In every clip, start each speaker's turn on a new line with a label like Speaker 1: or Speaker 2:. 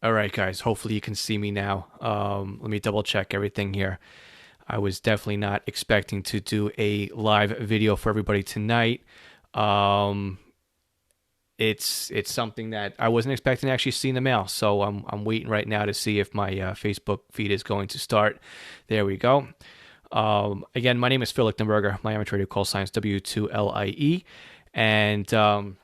Speaker 1: All right, guys. Hopefully you can see me now. Let me double check everything here. I was definitely not expecting to do a live video for everybody tonight. Um, it's something that I wasn't expecting to actually see in the mail. So I'm waiting right now to see if my Facebook feed is going to start. There we go. Again, my name is Phil Lichtenberger. My amateur radio call sign is W2LIE, and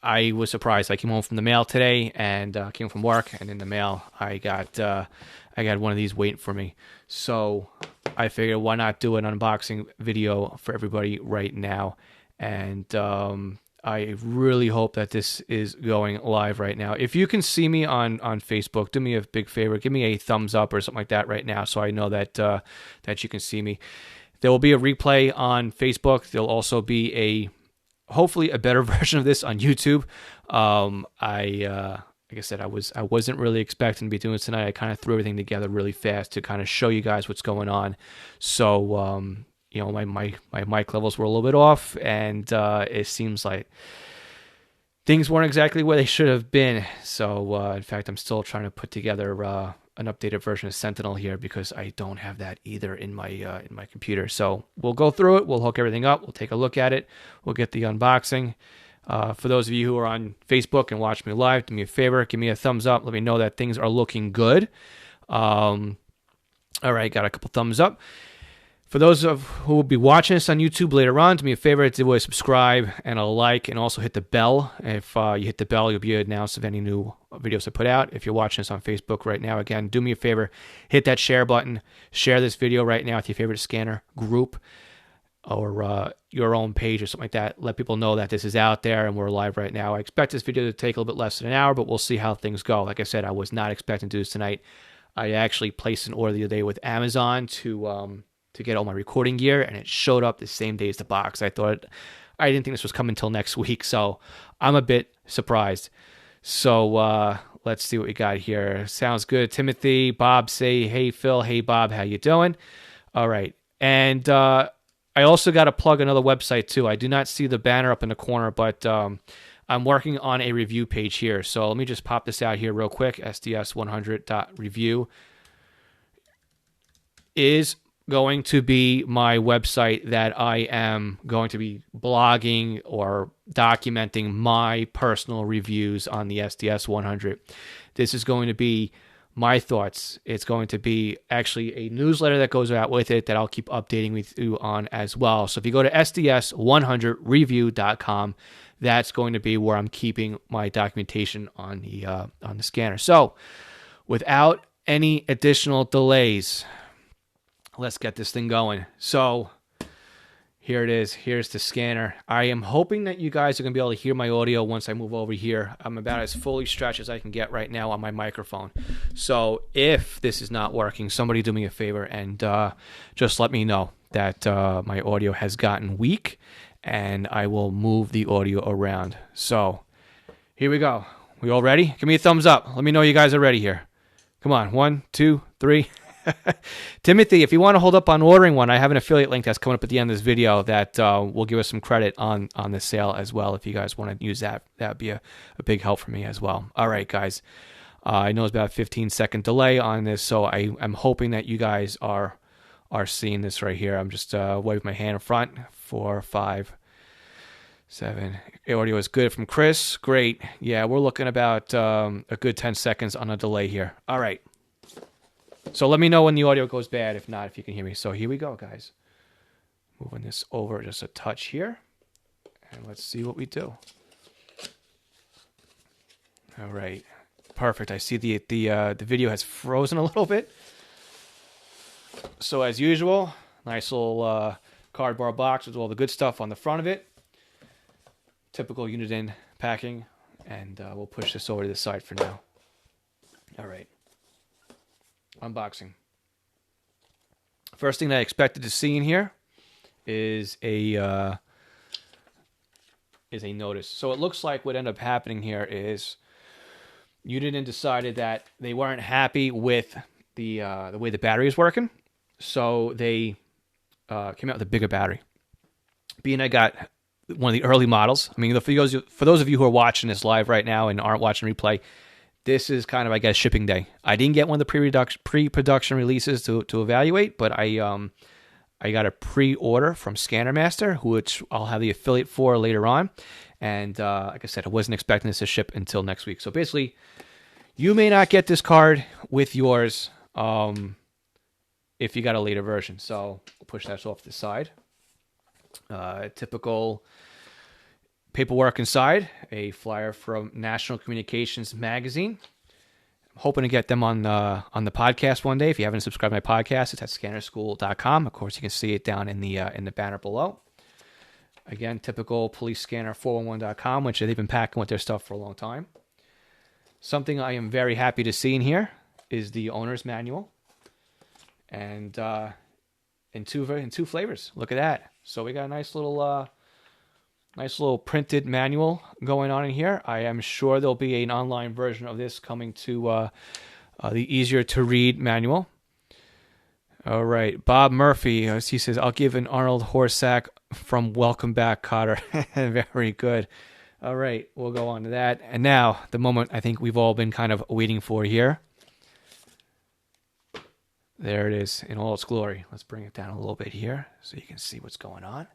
Speaker 1: I was surprised. I came home from the mail today, and came from work, and in the mail I got one of these waiting for me. So I figured, why not do an unboxing video for everybody right now? And I really hope that this is going live right now. If you can see me on Facebook, do me a big favor. Give me a thumbs up or something like that right now, so I know that that you can see me. There will be a replay on Facebook. There'll also be hopefully a better version of this on YouTube. Like I said, I wasn't really expecting to be doing this tonight. I kind of threw everything together really fast to kind of show you guys what's going on. So my mic levels were a little bit off, and it seems like things weren't exactly where they should have been. So in fact, I'm still trying to put together an updated version of Sentinel here, because I don't have that either in my computer. So we'll go through it. We'll hook everything up. We'll take a look at it. We'll get the unboxing. For those of you who are on Facebook and watch me live, do me a favor, give me a thumbs up. Let me know that things are looking good. All right, got a couple thumbs up. For those of who will be watching this on YouTube later on, do me a favor, do a subscribe and a like, and also hit the bell. If you hit the bell, you'll be announced of any new videos I put out. If you're watching this on Facebook right now, again, do me a favor, hit that share button. Share this video right now with your favorite scanner group, or your own page or something like that. Let people know that this is out there and we're live right now. I expect this video to take a little bit less than an hour, but we'll see how things go. Like I said, I was not expecting to do this tonight. I actually placed an order the other day with Amazon to get all my recording gear, and it showed up the same day as the box. I didn't think this was coming until next week, so I'm a bit surprised. So let's see what we got here. Sounds good. Timothy, Bob say, hey Phil, hey Bob, how you doing? All right. And I also got to plug another website too. I do not see the banner up in the corner, but I'm working on a review page here. So let me just pop this out here real quick. SDS100.review is going to be my website that I am going to be blogging or documenting my personal reviews on the SDS100. This is going to be my thoughts. It's going to be actually a newsletter that goes out with it that I'll keep updating with you on as well. So if you go to SDS100review.com, that's going to be where I'm keeping my documentation on the scanner. So without any additional delays, let's get this thing going. So here it is. Here's the scanner. I am hoping that you guys are going to be able to hear my audio once I move over here. I'm about as fully stretched as I can get right now on my microphone. So if this is not working, somebody do me a favor and just let me know that my audio has gotten weak, and I will move the audio around. So here we go. We all ready? Give me a thumbs up. Let me know you guys are ready here. Come on. 1, 2, 3. Timothy, if you want to hold up on ordering one, I have an affiliate link that's coming up at the end of this video that will give us some credit on the sale as well. If you guys want to use that, that'd be a big help for me as well. All right, guys. I know it's about a 15-second delay on this, so I'm hoping that you guys are seeing this right here. I'm just waving my hand in front. 4, 5, 7. Audio is good from Chris. Great. Yeah, we're looking about a good 10 seconds on a delay here. All right. So let me know when the audio goes bad. If not, if you can hear me. So here we go, guys. Moving this over just a touch here. And let's see what we do. All right. Perfect. I see the video has frozen a little bit. So as usual, nice little cardboard box with all the good stuff on the front of it. Typical Uniden packing. And we'll push this over to the side for now. All right. Unboxing. First thing that I expected to see in here is a notice. So it looks like what ended up happening here is Uniden decided that they weren't happy with the way the battery is working, so they came out with a bigger battery. Being I got one of the early models. I mean, for those of you who are watching this live right now and aren't watching replay, this is kind of, I guess, shipping day. I didn't get one of the pre-production releases to evaluate, but I got a pre-order from Scanner Master, which I'll have the affiliate for later on. And like I said, I wasn't expecting this to ship until next week. So basically, you may not get this card with yours if you got a later version. So we'll push that off to the side. Typical paperwork inside, a flyer from National Communications Magazine. I'm hoping to get them on the podcast one day. If you haven't subscribed to my podcast, it's at scannerschool.com. Of course, you can see it down in the banner below. Again, typical police scanner 411.com, which they've been packing with their stuff for a long time. Something I am very happy to see in here is the owner's manual, and in two flavors. Look at that. So we got a nice little printed manual going on in here. I am sure there'll be an online version of this coming to the easier to read manual. All right, Bob Murphy, he says, I'll give an Arnold Horsack from Welcome Back, Cotter. Very good. All right, we'll go on to that. And now, the moment I think we've all been kind of waiting for here. There it is in all its glory. Let's bring it down a little bit here so you can see what's going on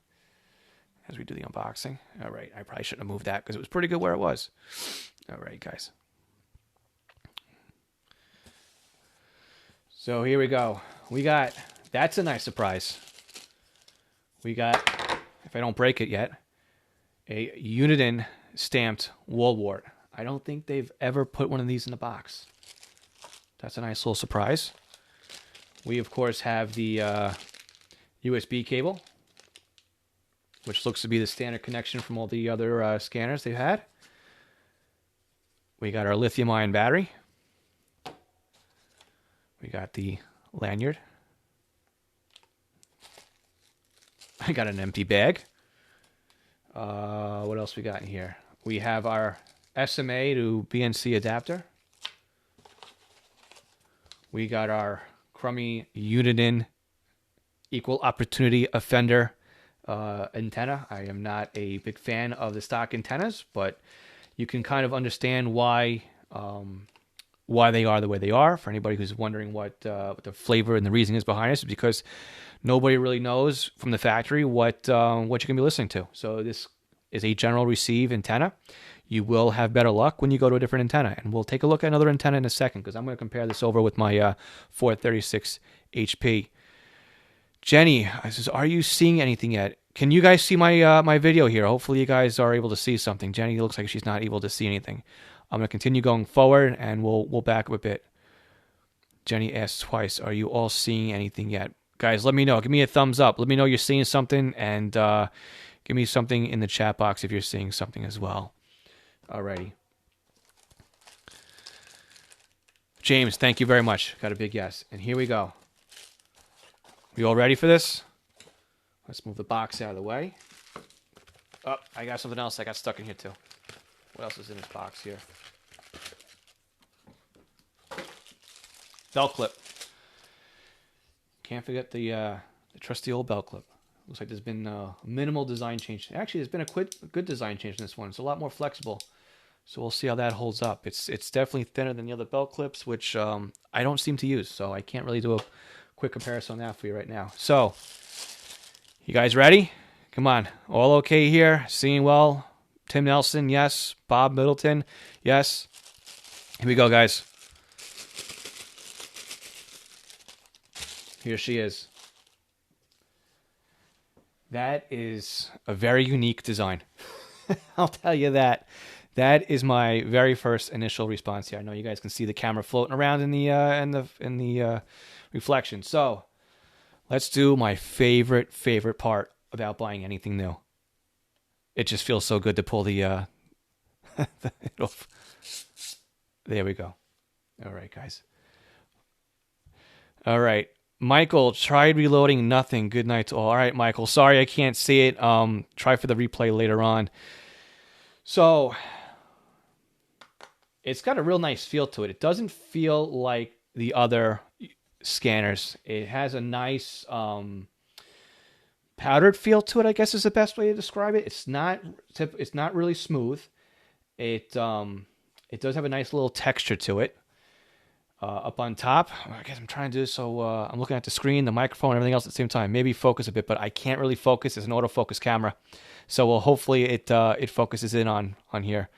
Speaker 1: as we do the unboxing. All right, I probably shouldn't have moved that because it was pretty good where it was. All right, guys. So here we go. That's a nice surprise. We got, if I don't break it yet, a Uniden stamped wall wart. I don't think they've ever put one of these in the box. That's a nice little surprise. We, of course, have the USB cable, which looks to be the standard connection from all the other scanners they've had. We got our lithium-ion battery. We got the lanyard. I got an empty bag. What else we got in here? We have our SMA to BNC adapter. We got our crummy Uniden equal opportunity offender antenna. I am not a big fan of the stock antennas, but you can kind of understand why they are the way they are. For anybody who's wondering what the flavor and the reason is behind this, is because nobody really knows from the factory what you're gonna be listening to. So this is a general receive antenna. You will have better luck when you go to a different antenna, and we'll take a look at another antenna in a second because I'm going to compare this over with my 436 HP. Jenny says, "Are you seeing anything yet?" Can you guys see my video here? Hopefully, you guys are able to see something. Jenny looks like she's not able to see anything. I'm going to continue going forward, and we'll back up a bit. Jenny asks twice, "Are you all seeing anything yet?" Guys, let me know. Give me a thumbs up. Let me know you're seeing something, and give me something in the chat box if you're seeing something as well. Alrighty. James, thank you very much. Got a big yes. And here we go. We all ready for this? Let's move the box out of the way. Oh, I got something else I got stuck in here too. What else is in this box here? Belt clip. Can't forget the trusty old belt clip. Looks like there's been a minimal design change. Actually, there's been a good design change in this one. It's a lot more flexible. So we'll see how that holds up. It's definitely thinner than the other belt clips, which I don't seem to use. So I can't really do a quick comparison on that for you right now. So, you guys ready? Come on. All okay here? Seeing well? Tim Nelson, yes. Bob Middleton, yes. Here we go, guys. Here she is. That is a very unique design. I'll tell you that. That is my very first initial response here. I know you guys can see the camera floating around in the reflection. So let's do my favorite part about buying anything new. It just feels so good to pull the it off. There we go. All right, guys. All right. Michael, tried reloading, nothing. Good night to all. All right, Michael. Sorry I can't see it. Try for the replay later on. So, it's got a real nice feel to it. It doesn't feel like the other scanners. It has a nice powdered feel to it, I guess is the best way to describe it. It's not really smooth. It It does have a nice little texture to it. Up on top, I guess I'm trying to do this so I'm looking at the screen, the microphone, everything else at the same time. Maybe focus a bit, but I can't really focus. It's an autofocus camera, so hopefully it focuses in on here.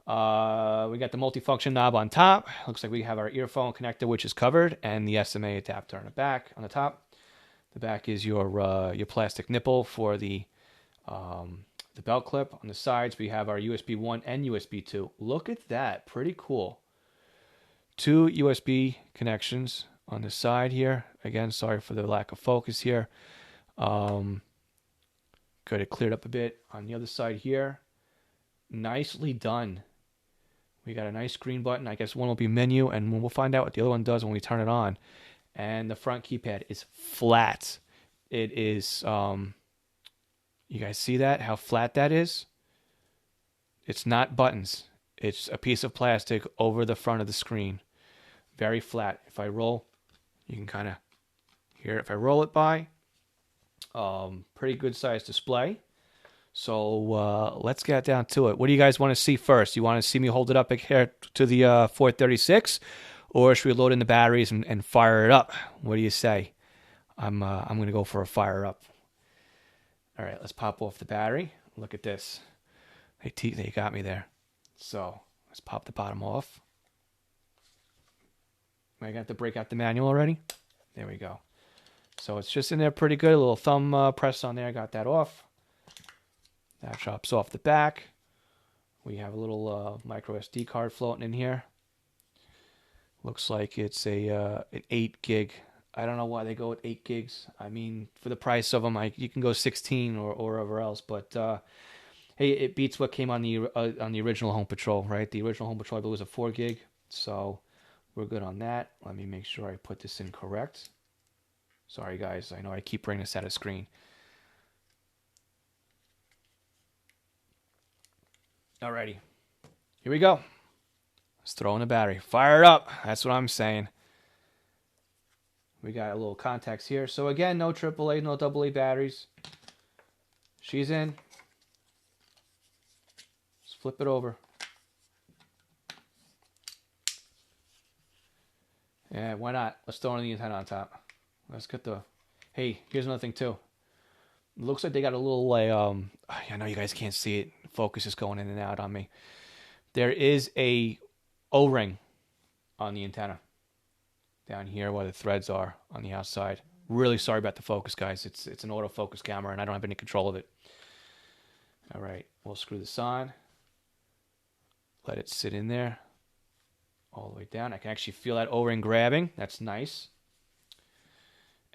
Speaker 1: We got the multifunction knob on top. Looks like we have our earphone connector, which is covered, and the SMA adapter on the back. On the top, the back is your plastic nipple for the belt clip. On the sides, we have our USB 1 and USB 2. Look at that, pretty cool. 2 USB connections on the side here. Again, sorry for the lack of focus here. Good, it cleared up a bit. On the other side here, nicely done. We got a nice green button. I guess one will be menu, and we'll find out what the other one does when we turn it on. And the front keypad is flat. It is, you guys see that? How flat that is? It's not buttons. It's a piece of plastic over the front of the screen. Very flat. If I roll, you can kind of hear it. If I roll it by, pretty good size display. So let's get down to it. What do you guys want to see first? You want to see me hold it up here to the 436, or should we load in the batteries and fire it up? What do you say? I'm going to go for a fire up. All right, let's pop off the battery. Look at this. They got me there. So let's pop the bottom off. I got to break out the manual already. There we go. So it's just in there pretty good. A little thumb press on there. Got that off. That drops off the back. We have a little micro SD card floating in here. Looks like it's an 8 gig. I don't know why they go with 8 gigs. I mean, for the price of them, you can go 16 or wherever else. But hey, it beats what came on the original Home Patrol, right? The original Home Patrol, I believe, was a 4 gig. So we're good on that. Let me make sure I put this in correct. Sorry, guys. I know I keep bringing this out of screen. Alrighty. Here we go. Let's throw in the battery. Fire it up. That's what I'm saying. We got a little contacts here. So again, no AAA, no AA batteries. She's in. Let's flip it over. Yeah, why not? Let's throw in the antenna on top. Let's get the... Hey, here's another thing too. It looks like they got a little I know you guys can't see it. Focus is going in and out on me. There is a O-ring on the antenna down here where the threads are on the outside. Really sorry about the focus, guys. It's an autofocus camera and I don't have any control of it. All right, we'll screw this on. Let it sit in there all the way down. I can actually feel that O-ring grabbing. That's nice.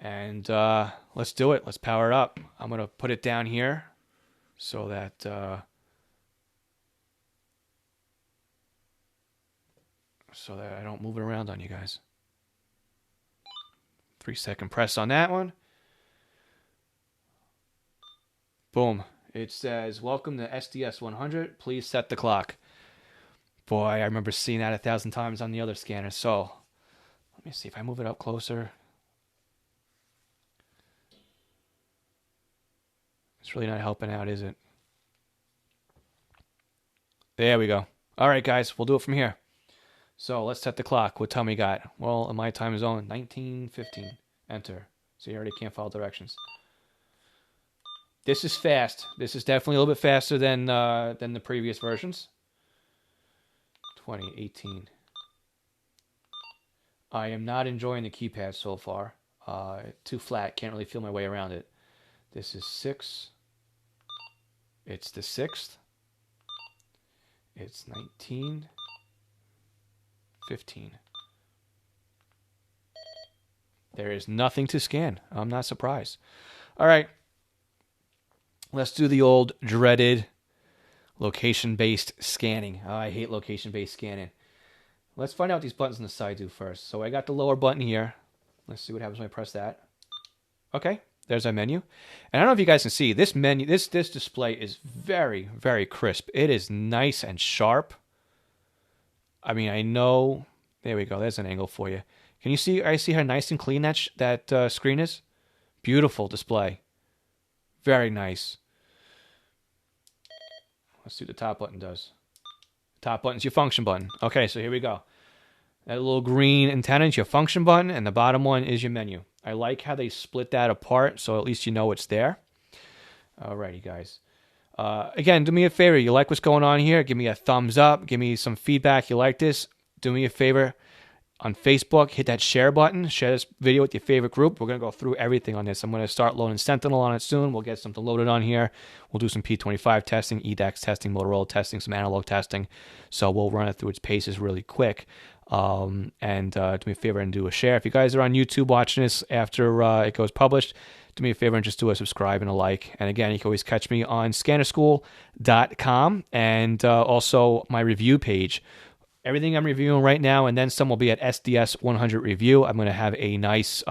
Speaker 1: And let's do it. Let's power it up. I'm going to put it down here so that I don't move it around on you guys. 3-second press on that one. Boom. It says, welcome to SDS100. Please set the clock. Boy, I remember seeing that 1,000 times on the other scanner. So let me see if I move it up closer. It's really not helping out, is it? There we go. All right, guys, we'll do it from here. So let's set the clock. What time we got? Well, in my time zone, 19:15. Enter. So you already can't follow directions. This is fast. This is definitely a little bit faster than the previous versions. 2018. I am not enjoying the keypad so far. Too flat. Can't really feel my way around it. This is 6. It's the 6th. It's 19. 15. There is nothing to scan. I'm not surprised. All right. Let's do the old dreaded location-based scanning. Oh, I hate location-based scanning. Let's find out what these buttons on the side do first. So I got the lower button here. Let's see what happens when I press that. Okay. There's our menu. And I don't know if you guys can see, this menu, this display is very, very crisp. It is nice and sharp. I mean, I know. There we go. There's an angle for you. Can you see? I see how nice and clean that screen is. Beautiful display. Very nice. Let's see what the top button does. The Top button's your function button. Okay, so here we go. That little green antenna is your function button, and the bottom one is your menu. I like how they split that apart, so at least you know it's there. Alrighty, guys. Again, do me a favor. You like what's going on here? Give me a thumbs up. Give me some feedback. You like this? Do me a favor. On Facebook, hit that share button. Share this video with your favorite group. We're going to go through everything on this. I'm going to start loading Sentinel on it soon. We'll get something loaded on here. We'll do some P25 testing, EDAX testing, Motorola testing, some analog testing. So we'll run it through its paces really quick. Do me a favor and do a share. If you guys are on YouTube watching this after it goes published, do me a favor and just do a subscribe and a like. And again, you can always catch me on scannerschool.com and also my review page. Everything I'm reviewing right now, and then some will be at SDS100 review. I'm going to have a nice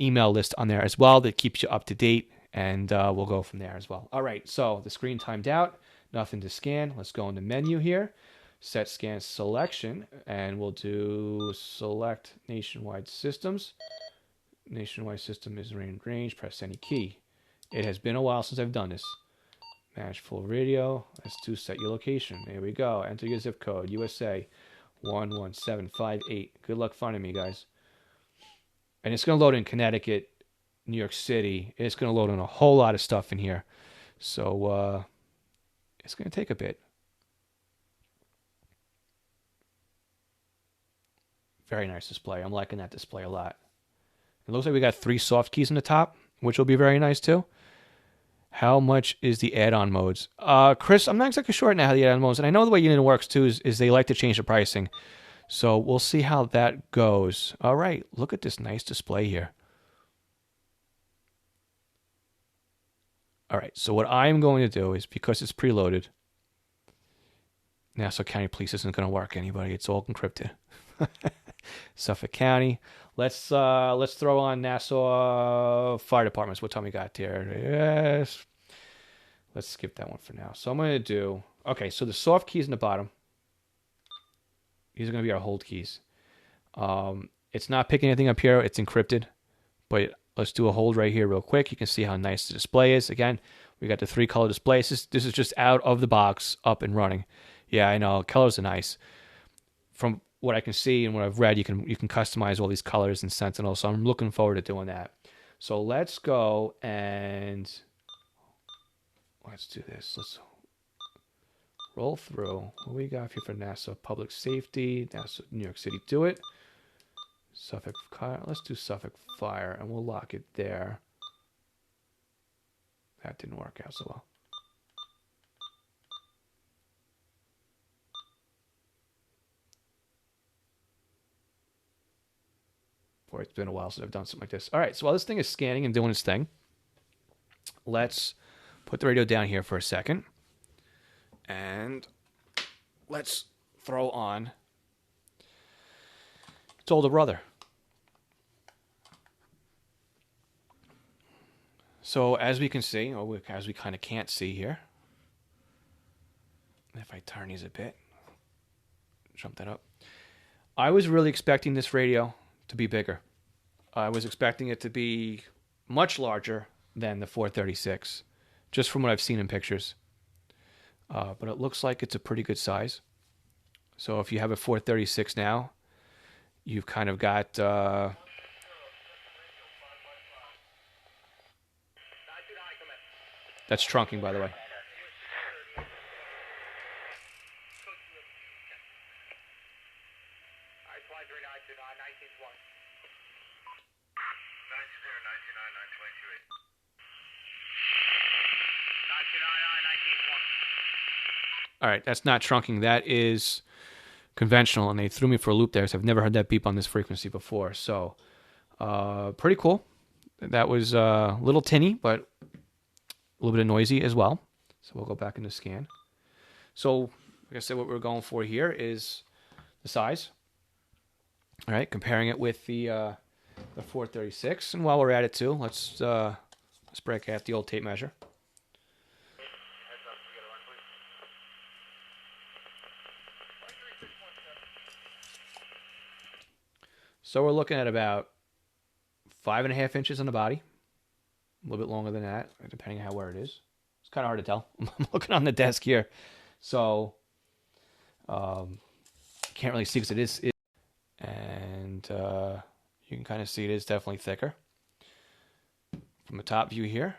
Speaker 1: email list on there as well that keeps you up to date, and we'll go from there as well. All right, so the screen timed out, nothing to scan. Let's go into menu here, set scan selection, and we'll do select nationwide systems. Nationwide system is range, press any key. It has been a while since I've done this. Match full radio. Let's do set your location. There we go. Enter your zip code. USA 11758. Good luck finding me, guys. And it's going to load in Connecticut, New York City. It's going to load in a whole lot of stuff in here. So it's going to take a bit. Very nice display. I'm liking that display a lot. It looks like we got 3 soft keys in the top, which will be very nice too. How much is the add-on modes? Chris, I'm not exactly sure right now how the add-on modes, and I know the way Uniden works too is they like to change the pricing. So we'll see how that goes. All right, look at this nice display here. All right, so what I'm going to do is, because it's preloaded, Nassau County Police isn't going to work, anybody. It's all encrypted. Suffolk County. Let's throw on Nassau Fire Departments. What time we got there? Yes. Let's skip that one for now. So I'm going to do... Okay, so the soft keys in the bottom. These are going to be our hold keys. It's not picking anything up here. It's encrypted. But let's do a hold right here real quick. You can see how nice the display is. Again, we got the 3-color display. This is just out of the box, up and running. Yeah, I know. Colors are nice. From what I can see and what I've read, you can customize all these colors in Sentinel. So I'm looking forward to doing that. So let's go and let's do this. Let's roll through. What we got here for Nassau Public Safety, Nassau, New York City, do it. Suffolk Fire. Let's do Suffolk Fire, and we'll lock it there. That didn't work out so well. Boy, it's been a while since I've done something like this. All right, so while this thing is scanning and doing its thing, let's put the radio down here for a second. And let's throw on its older brother. So as we can see, or as we kind of can't see here, if I turn these a bit, jump that up. I was really expecting this radio to be bigger. I was expecting it to be much larger than the 436, just from what I've seen in pictures. But it looks like it's a pretty good size. So if you have a 436 now, you've kind of got... That's trunking, by the way. All right, that's not trunking. That is conventional, and they threw me for a loop there, so I've never heard that beep on this frequency before. So, pretty cool. That was a little tinny, but a little bit of noisy as well. So we'll go back into scan. So, like I said, what we're going for here is the size. All right, comparing it with the 436. And while we're at it too, let's break out the old tape measure. So we're looking at about 5.5 inches on the body. A little bit longer than that, depending on where it is. It's kind of hard to tell. I'm looking on the desk here. So can't really see because it is, and you can kind of see it is definitely thicker from the top view here.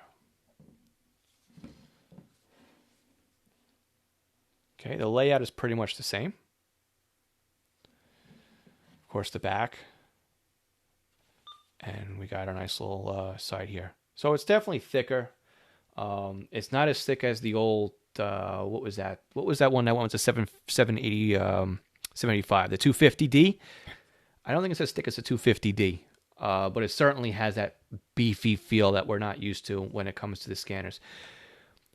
Speaker 1: Okay, the layout is pretty much the same. Of course, the back, and we got our nice little side here. So it's definitely thicker. It's not as thick as the old. What was that? What was that one that went to 780, 785? The 250D. I don't think it's as thick as the 250D, but it certainly has that beefy feel that we're not used to when it comes to the scanners.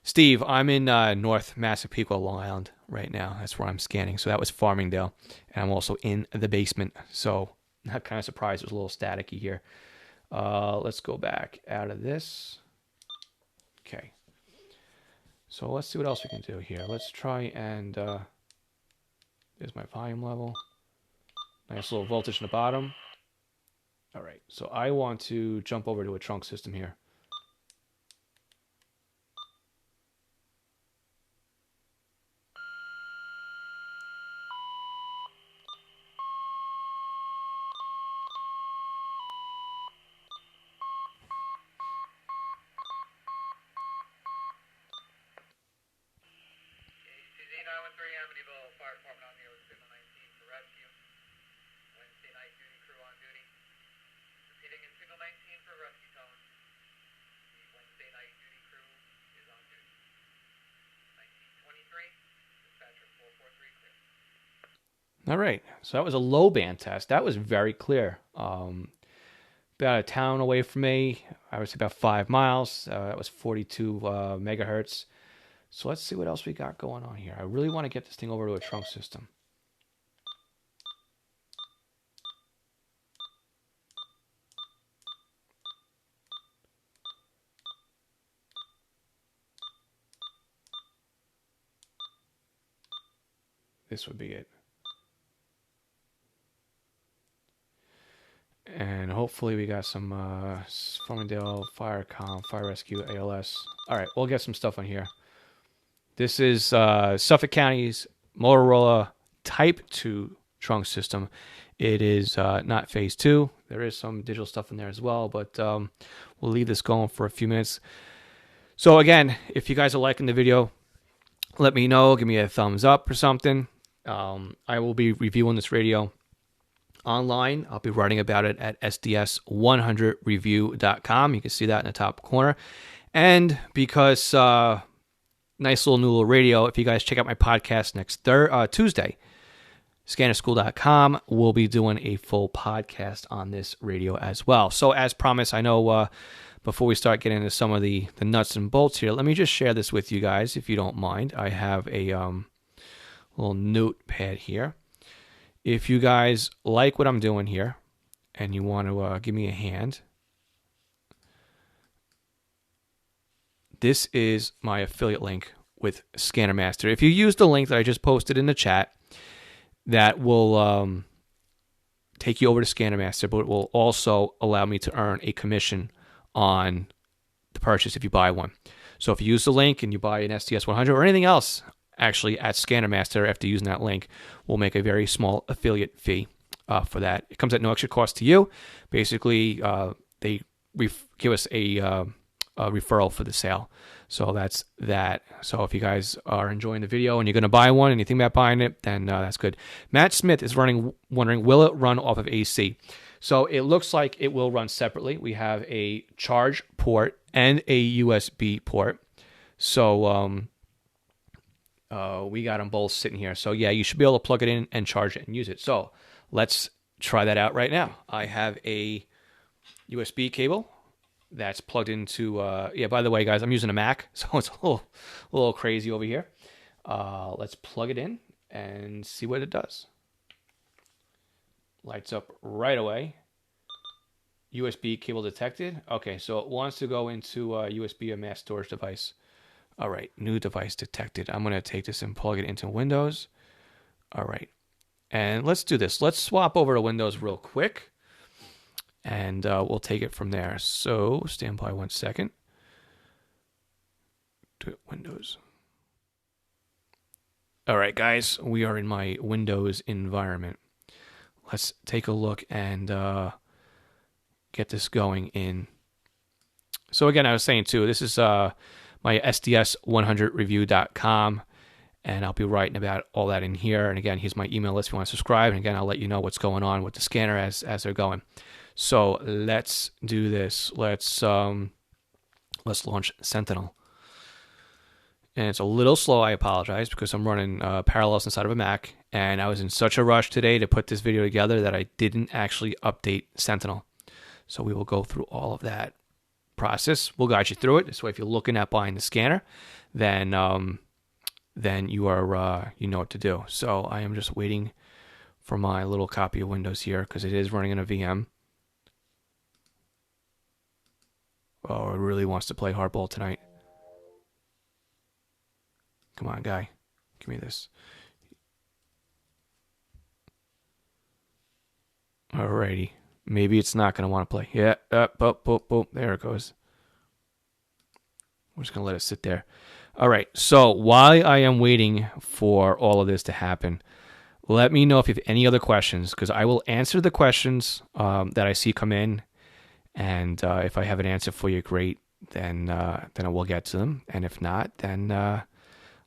Speaker 1: Steve, I'm in North Massapequa, Long Island right now. That's where I'm scanning. So that was Farmingdale, and I'm also in the basement. So not kind of surprised it was a little staticky here. Let's go back out of this. Okay. So let's see what else we can do here. Let's try and there's my volume level. Nice little voltage in the bottom. All right. So I want to jump over to a trunk system here.
Speaker 2: Fire department on here with signal 19 for rescue. Wednesday night duty crew on duty. Repeating in signal 19 for rescue tone. The Wednesday night duty crew is on duty. 1923, dispatcher 443 clear.
Speaker 1: All right. So that was a low band test. That was very clear. About a town away from me. I was about 5 miles. That was 42 megahertz. So let's see what else we got going on here. I really want to get this thing over to a trunk system. This would be it. And hopefully we got some Farmingdale, Fire Rescue, ALS. All right, we'll get some stuff on here. This is Suffolk County's Motorola Type 2 trunk system. It is not phase 2. There is some digital stuff in there as well, but we'll leave this going for a few minutes. So again, if you guys are liking the video, let me know. Give me a thumbs up or something. I will be reviewing this radio online. I'll be writing about it at SDS100review.com. You can see that in the top corner. And because... nice little new little radio. If you guys check out my podcast next Tuesday, scannerschool.com, we'll be doing a full podcast on this radio as well. So as promised, I know before we start getting into some of the nuts and bolts here, let me just share this with you guys, if you don't mind. I have a little notepad here. If you guys like what I'm doing here and you want to give me a hand, this is my affiliate link with Scanner Master. If you use the link that I just posted in the chat, that will take you over to Scanner Master, but it will also allow me to earn a commission on the purchase if you buy one. So if you use the link and you buy an SDS100 or anything else, actually at Scanner Master, after using that link, we'll make a very small affiliate fee for that. It comes at no extra cost to you. Basically, they give us a referral for the sale. So that's that. So if you guys are enjoying the video and you're going to buy one and you think about buying it, then that's good. Matt Smith is wondering, will it run off of AC? So it looks like it will run separately. We have a charge port and a USB port. So we got them both sitting here. So yeah, you should be able to plug it in and charge it and use it. So let's try that out right now. I have a USB cable that's plugged into, yeah, by the way, guys, I'm using a Mac, so it's a little crazy over here. Let's plug it in and see what it does. Lights up right away. USB cable detected. Okay, so it wants to go into USB or mass storage device. All right, new device detected. I'm going to take this and plug it into Windows. All right, and let's do this. Let's swap over to Windows real quick. And we'll take it from there. So stand by 1 second. To Windows. All right, guys, we are in my Windows environment. Let's take a look and get this going in. So again, I was saying too, this is my SDS100review.com, and I'll be writing about all that in here. And again, here's my email list if you want to subscribe. And again, I'll let you know what's going on with the scanner as they're going. So let's do this. Let's launch Sentinel. And it's a little slow. I apologize because I'm running Parallels inside of a Mac, and I was in such a rush today to put this video together that I didn't actually update Sentinel. So we will go through all of that process. We'll guide you through it. This way, if you're looking at buying the scanner, then you are you know what to do. So I am just waiting for my little copy of Windows here because it is running in a VM. Oh, it really wants to play hardball tonight. Come on, guy. Give me this. Alrighty. Maybe it's not going to want to play. Yeah. Boop. There it goes. We're just going to let it sit there. All right. So while I am waiting for all of this to happen, let me know if you have any other questions, because I will answer the questions that I see come in. And if I have an answer for you, great. Then I will get to them. And if not, then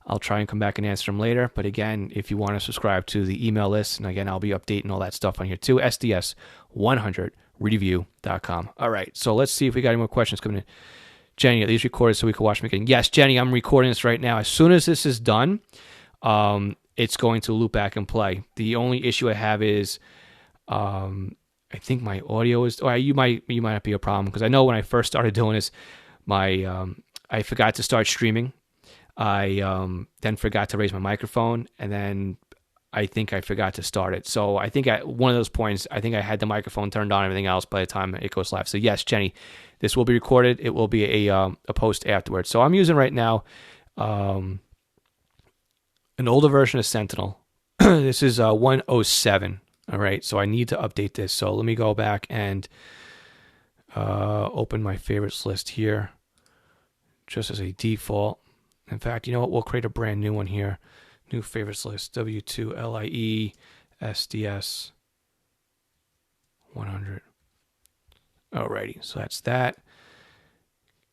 Speaker 1: I'll try and come back and answer them later. But again, if you want to subscribe to the email list, and again, I'll be updating all that stuff on here too, SDS100review.com. All right, so let's see if we got any more questions coming in. Jenny, are these recorded so we can watch them again? Yes, Jenny, I'm recording this right now. As soon as this is done, it's going to loop back and play. The only issue I have is I think my audio is... Or you might not be a problem, because I know when I first started doing this, I forgot to start streaming. I then forgot to raise my microphone, and then I think I forgot to start it. So I think at one of those points, I think I had the microphone turned on and everything else by the time it goes live. So yes, Jenny, this will be recorded. It will be a post afterwards. So I'm using right now an older version of Sentinel. This is 107. All right, so I need to update this. So let me go back and open my favorites list here, just as a default. In fact, you know what? We'll create a brand new one here. New favorites list, W2LIE SDS 100. Alrighty, so that's that.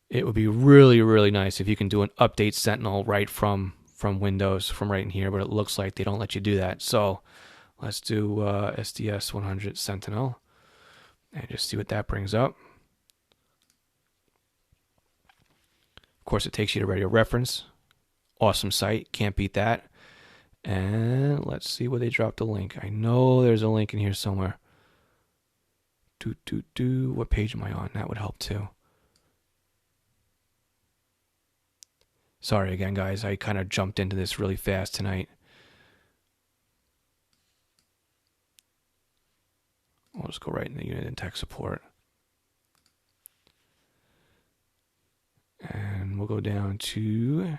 Speaker 1: It would be really, really nice if you can do an update Sentinel right from Windows, from right in here, but it looks like they don't let you do that. So let's do SDS 100 Sentinel and just see what that brings up. Of course, it takes you to Radio Reference. Awesome site. Can't beat that. And let's see where they dropped the link. I know there's a link in here somewhere. What page am I on? That would help too. Sorry again, guys. I kind of jumped into this really fast tonight. I'll just go right in the Uniden tech support. And we'll go down to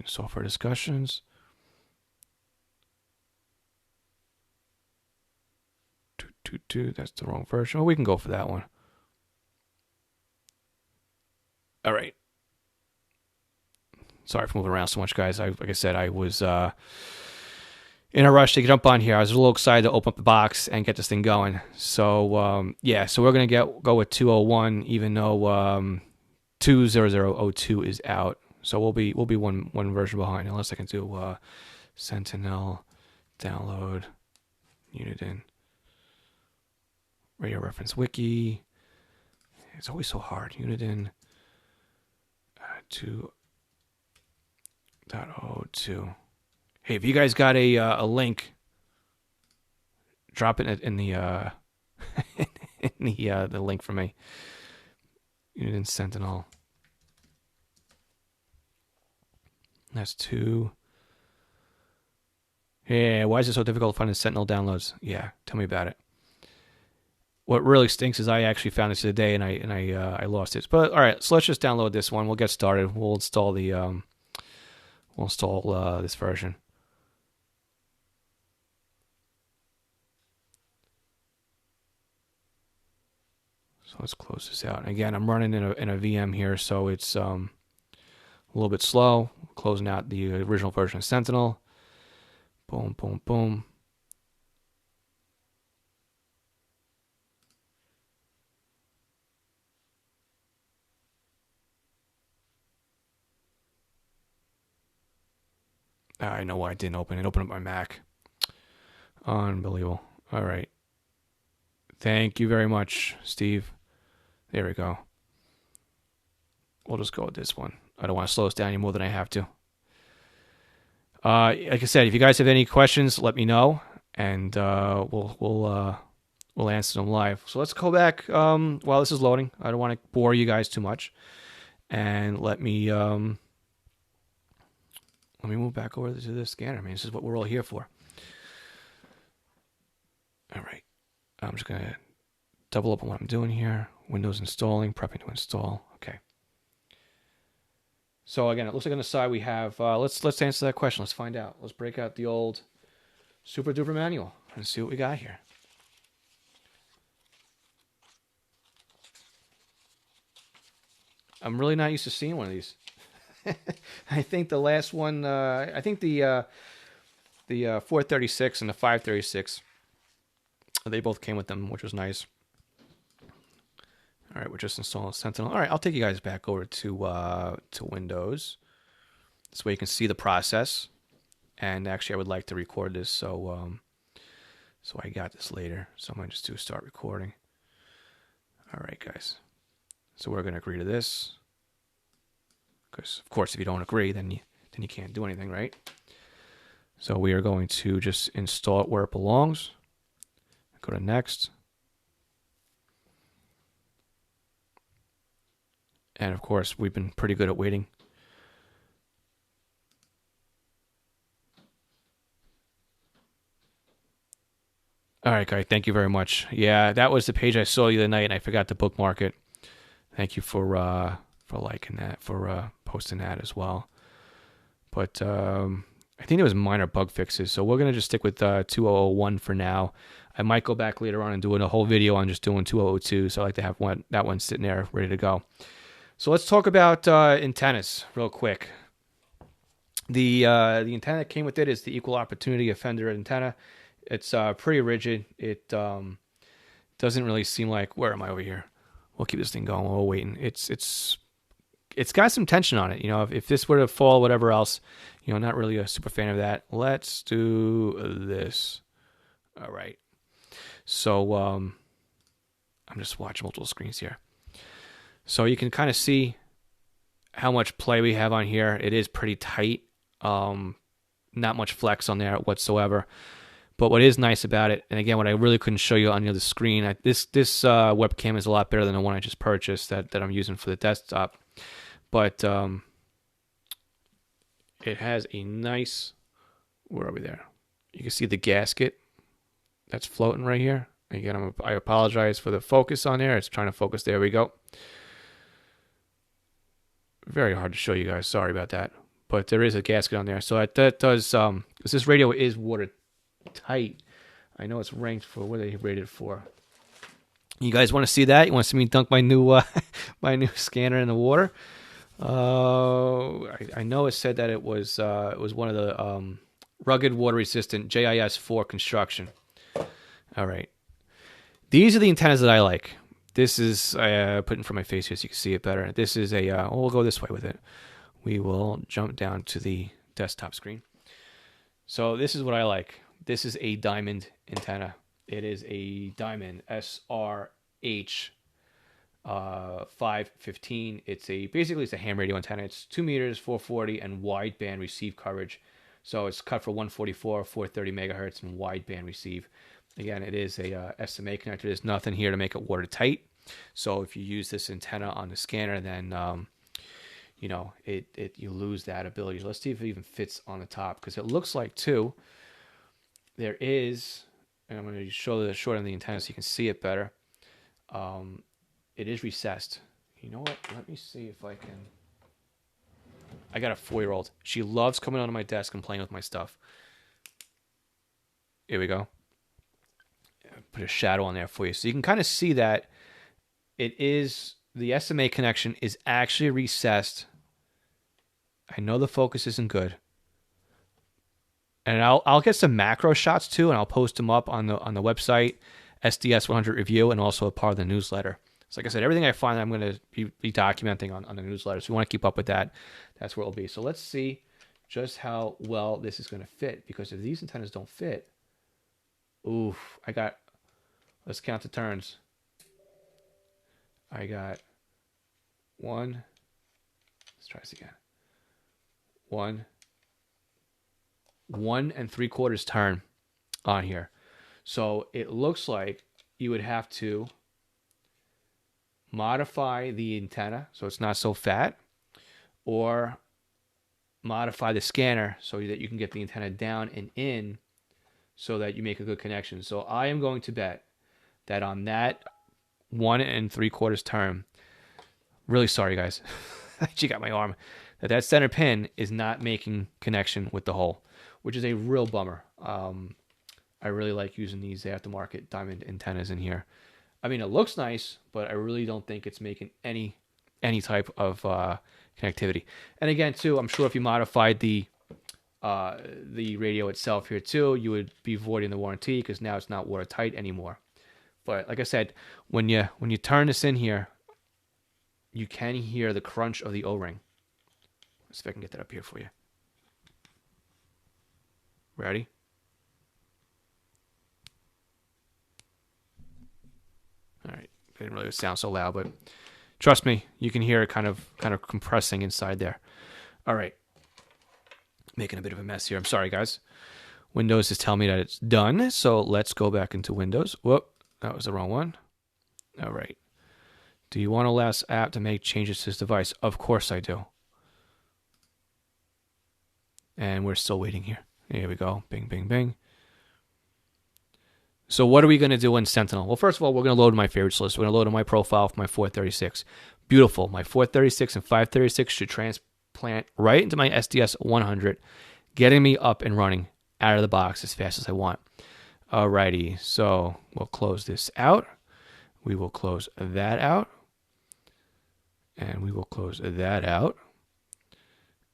Speaker 1: software discussions. That's the wrong version. Well, we can go for that one. All right. Sorry for moving around so much, guys. Like I said, I was in a rush to get up on here. I was a little excited to open up the box and get this thing going. So yeah, so we're gonna go with 201, even though 20002 is out. So we'll be one version behind, unless I can do Sentinel download Uniden Radio Reference Wiki. It's always so hard. Uniden 2.02. Hey, if you guys got a link, drop it in the in the link for me. Uniden Sentinel. That's 2. Yeah, why is it so difficult to find the Sentinel downloads? Yeah, tell me about it. What really stinks is I actually found this today and I lost it. But all right, so let's just download this one. We'll get started. We'll install the this version. So let's close this out. Again, I'm running in a VM here, so it's little bit slow. Closing out the original version of Sentinel. Boom, boom, boom. I know why it didn't open. It opened up my Mac. Unbelievable. All right. Thank you very much, Steve. There we go. We'll just go with this one. I don't want to slow us down any more than I have to. Like I said, if you guys have any questions, let me know, and we'll answer them live. So let's go back while this is loading. I don't want to bore you guys too much, and let me move back over to the scanner. I mean, this is what we're all here for. All right, I'm just gonna double up on what I'm doing here. Windows installing, prepping to install. Okay. So again, it looks like on the side we have. Let's answer that question. Let's find out. Let's break out the old super duper manual and see what we got here. I'm really not used to seeing one of these. I think the last one. I think the 436 and the 536. They both came with them, which was nice. All right, we're just installing Sentinel. All right, I'll take you guys back over to Windows. This way you can see the process. And actually, I would like to record this, so I got this later. So I'm gonna just do start recording. All right, guys. So we're gonna agree to this, because of course, if you don't agree, then you can't do anything, right? So we are going to just install it where it belongs. Go to next. And of course, we've been pretty good at waiting. All right, guys, thank you very much. Yeah, that was the page I saw the other night, and I forgot to bookmark it. Thank you for liking that, for posting that as well. But I think there was minor bug fixes, so we're gonna just stick with 2001 for now. I might go back later on and do a whole video on just doing 2002. So I like to have that one sitting there ready to go. So let's talk about antennas real quick. The antenna that came with it is the equal opportunity offender antenna. It's pretty rigid. It doesn't really seem like, where am I over here? We'll keep this thing going while we're waiting. It's got some tension on it. You know, if this were to fall, whatever else, you know, not really a super fan of that. Let's do this. All right. So I'm just watching multiple screens here. So you can kind of see how much play we have on here. It is pretty tight. Not much flex on there whatsoever. But what is nice about it, and again, what I really couldn't show you on the other screen, this webcam is a lot better than the one I just purchased that I'm using for the desktop. But it has a nice, where are we there? You can see the gasket that's floating right here. Again, I apologize for the focus on there. It's trying to focus. There we go. Very hard to show you guys. Sorry about that. But there is a gasket on there. So that does, because this radio is watertight. I know it's ranked for, what are they rated for? You guys want to see that? You want to see me dunk my new my new scanner in the water? I know it said that it was one of the rugged water resistant JIS4 construction. All right. These are the antennas that I like. This is, put in front of my face here so you can see it better. This is a, we'll go this way with it. We will jump down to the desktop screen. So this is what I like. This is a diamond antenna. It is a diamond SRH 515. Basically it's a ham radio antenna. It's 2 meters, 440, and wideband receive coverage. So it's cut for 144, 430 megahertz, and wideband receive. Again, it is a SMA connector. There's nothing here to make it watertight. So if you use this antenna on the scanner, then you know you lose that ability. So let's see if it even fits on the top, because it looks like too. There is, and I'm going to show the short end of the antenna so you can see it better. It is recessed. You know what? Let me see if I can. I got a 4-year-old. She loves coming onto my desk and playing with my stuff. Here we go. Put a shadow on there for you. So you can kind of see that it is, the SMA connection is actually recessed I know the focus isn't good. And I'll get some macro shots too, and I'll post them up on the website, SDS100 review, and also a part of the newsletter. So like I said, everything I find I'm going to be documenting on the newsletter. So if you want to keep up with that, that's where it'll be. So let's see just how well this is going to fit, because if these antennas don't fit, oof, let's count the turns. I got 1, let's try this again. 1 3/4 turn on here. So it looks like you would have to modify the antenna so it's not so fat, or modify the scanner so that you can get the antenna down and in so that you make a good connection. So I am going to bet that on that 1 3/4 turn, really sorry guys, she got my arm, that center pin is not making connection with the hole, which is a real bummer. I really like using these aftermarket diamond antennas in here. I mean, it looks nice, but I really don't think it's making any type of connectivity. And again, too, I'm sure if you modified the radio itself here too, you would be voiding the warranty, because now it's not watertight anymore. But like I said, when you turn this in here, you can hear the crunch of the O-ring. Let's see if I can get that up here for you. Ready? All right. It didn't really sound so loud, but trust me, you can hear it kind of compressing inside there. All right. Making a bit of a mess here. I'm sorry, guys. Windows is telling me that it's done, so let's go back into Windows. Whoop, that was the wrong one. All right. Do you want to allow this app to make changes to this device? Of course I do. And we're still waiting here. Here we go. Bing, bing, bing. So what are we going to do in Sentinel? Well, first of all, we're going to load my favorites list. We're going to load in my profile for my 436. Beautiful. My 436 and 536 should transplant right into my SDS100, getting me up and running out of the box as fast as I want. Alrighty. So we'll close this out. We will close that out. And we will close that out.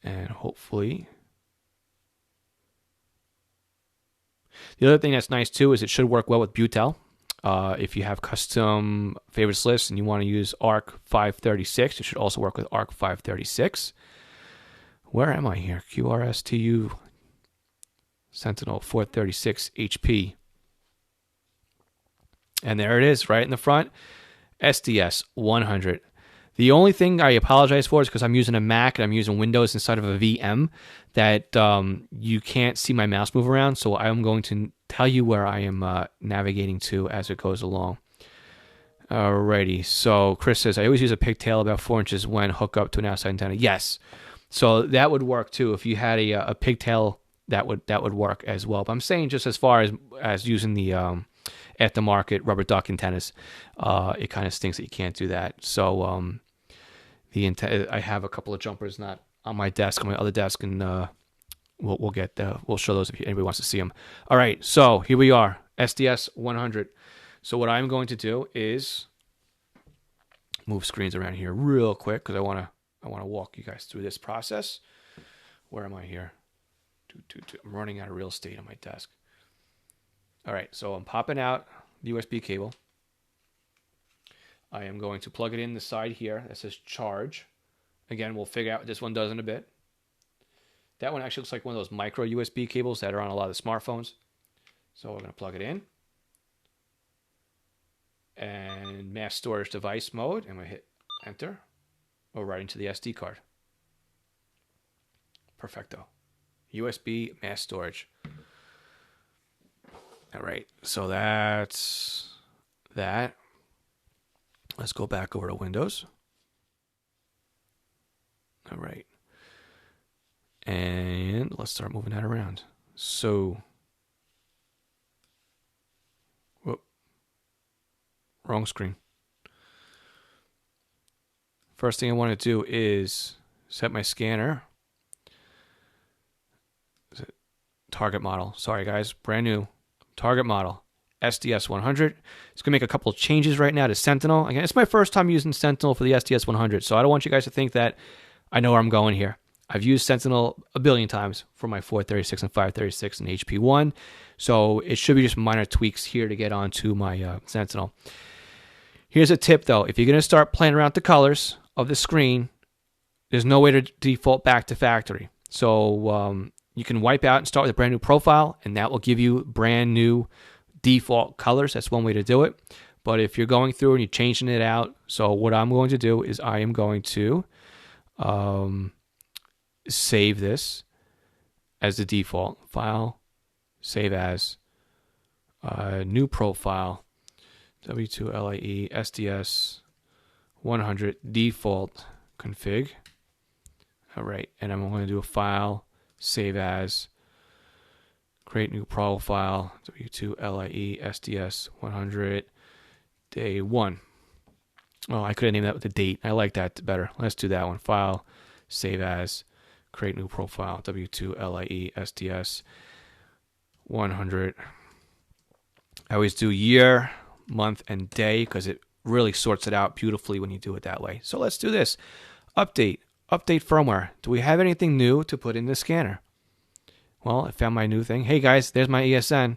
Speaker 1: And hopefully... The other thing that's nice too is it should work well with Butel. If you have custom favorites lists and you want to use ARC 536, it should also work with ARC 536. Where am I here? QRSTU Sentinel 436 HP. And there it is, right in the front. SDS 100. The only thing I apologize for is because I'm using a Mac and I'm using Windows inside of a VM, that you can't see my mouse move around. So I'm going to tell you where I am navigating to as it goes along. Alrighty. So Chris says, I always use a pigtail about 4 inches when hooked up to an outside antenna. Yes. So that would work too. If you had a pigtail, that would work as well. But I'm saying just as far as using the aftermarket rubber duck antennas, it kind of stinks that you can't do that. So I have a couple of jumpers not on my desk, on my other desk, and we'll show those if anybody wants to see them. All right, so here we are, SDS 100. So what I'm going to do is move screens around here real quick, because I want to walk you guys through this process. Where am I here? I'm running out of real estate on my desk. All right, so I'm popping out the USB cable. I am going to plug it in the side here that says charge. Again, we'll figure out what this one does in a bit. That one actually looks like one of those micro USB cables that are on a lot of the smartphones. So we're going to plug it in. And mass storage device mode. And we hit enter. Or right into the SD card. Perfecto. USB mass storage. All right, so that's that. Let's go back over to Windows. All right. And let's start moving that around. So, whoop, wrong screen. First thing I want to do is set my scanner. Is it target model? Sorry guys, brand new. Target model, SDS100. It's going to make a couple of changes right now to Sentinel. Again, it's my first time using Sentinel for the SDS100, so I don't want you guys to think that I know where I'm going here. I've used Sentinel a billion times for my 436 and 536 and HP1, so it should be just minor tweaks here to get onto my Sentinel. Here's a tip though: if you're going to start playing around with the colors of the screen, there's no way to default back to factory. So you can wipe out and start with a brand new profile, and that will give you brand new default colors. That's one way to do it. But if you're going through and you're changing it out, so what I'm going to do is I am going to save this as the default file, save as new profile, W2LIE SDS100 default config. All right, and I'm going to do a file, save as, create new profile, W2LIE SDS100 day 1. Oh, I could have named that with the date. I like that better. Let's do that one. File, save as, create new profile, W2LIE SDS100. I always do year, month, and day because it really sorts it out beautifully when you do it that way. So let's do this. Update firmware. Do we have anything new to put in the scanner? Well, I found my new thing. Hey guys, there's my ESN.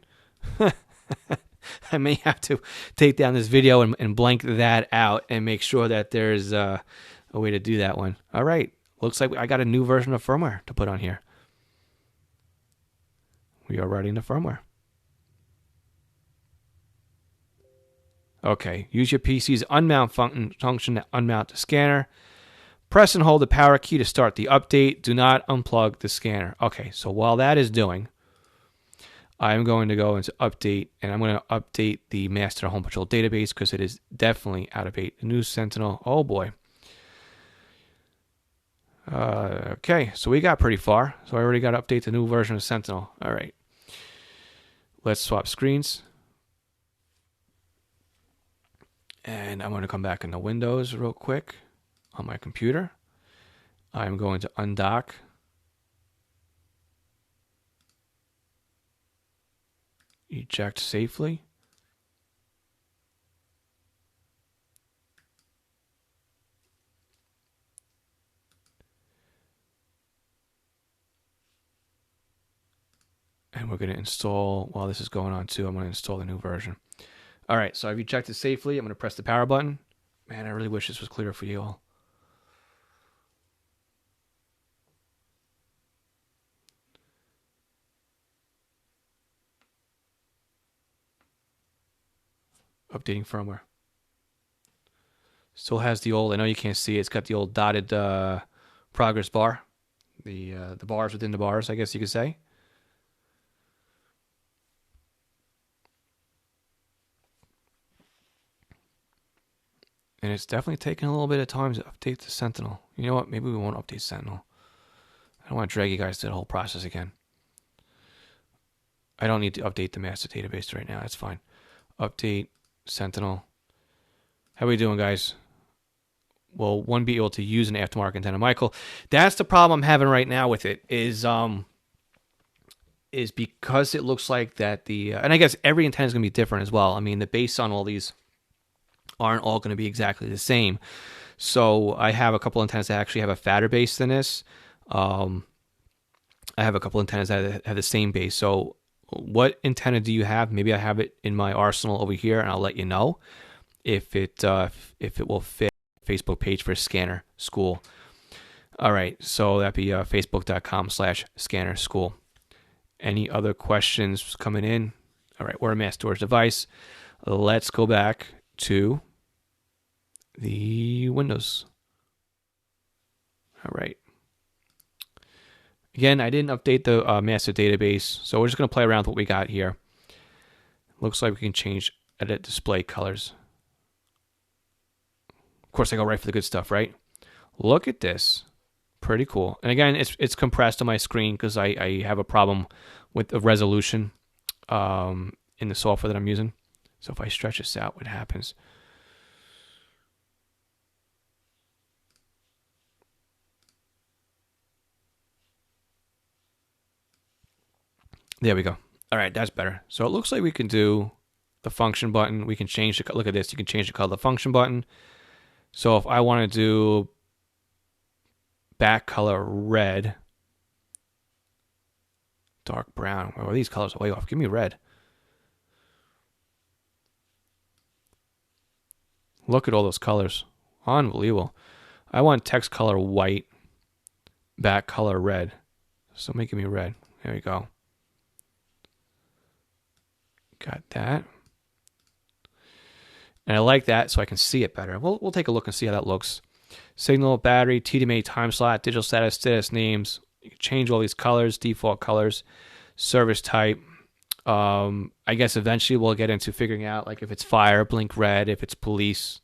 Speaker 1: I may have to take down this video and blank that out and make sure that there's a way to do that one. All right. Looks like I got a new version of firmware to put on here. We are writing the firmware. Okay. Use your PC's unmount function to unmount the scanner. Press and hold the power key to start the update. Do not unplug the scanner. Okay. So while that is doing, I'm going to go into update, and I'm going to update the master home patrol database because it is definitely out of date. The new Sentinel. Oh boy. Okay, so we got pretty far. So I already got to update the new version of Sentinel. All right. Let's swap screens. And I'm going to come back into Windows real quick on my computer. I'm going to undock. Eject safely. And we're going to install, while this is going on too, I'm going to install the new version. All right, so I've ejected safely. I'm going to press the power button. Man, I really wish this was clear for you all. Updating firmware. Still has the old, I know you can't see it, it's got the old dotted progress bar. The bars within the bars, I guess you could say. And it's definitely taking a little bit of time to update the Sentinel. You know what? Maybe we won't update Sentinel. I don't want to drag you guys through the whole process again. I don't need to update the master database right now. That's fine. Update Sentinel. How are we doing, guys? Will one be able to use an aftermarket antenna? Michael, that's the problem I'm having right now with it is because it looks like that and I guess every antenna is going to be different as well. I mean, the base on all these aren't all going to be exactly the same. So I have a couple antennas that actually have a fatter base than this. I have a couple antennas that have the same base. So what antenna do you have? Maybe I have it in my arsenal over here, and I'll let you know if it will fit Facebook page for Scanner School. All right, so that'd be facebook.com/Scanner School. Any other questions coming in? All right, we're a mass storage device. Let's go back to the Windows. All right. Again, I didn't update the master database, so we're just going to play around with what we got here. Looks like we can change edit display colors. Of course, I go right for the good stuff, right? Look at this. Pretty cool. And again, it's compressed on my screen because I have a problem with the resolution in the software that I'm using. So if I stretch this out, what happens? There we go. All right, that's better. So it looks like we can do the function button. We can change the, look at this, you can change the color of the function button. So if I want to do back color red, dark brown. Oh, these colors are way off. Give me red. Look at all those colors. Unbelievable. I want text color white, back color red. So making me red. There we go. Got that. And I like that so I can see it better. We'll take a look and see how that looks. Signal, battery, TDMA, time slot, digital status, status names. You can change all these colors, default colors, service type. I guess eventually we'll get into figuring out like if it's fire, blink red, if it's police,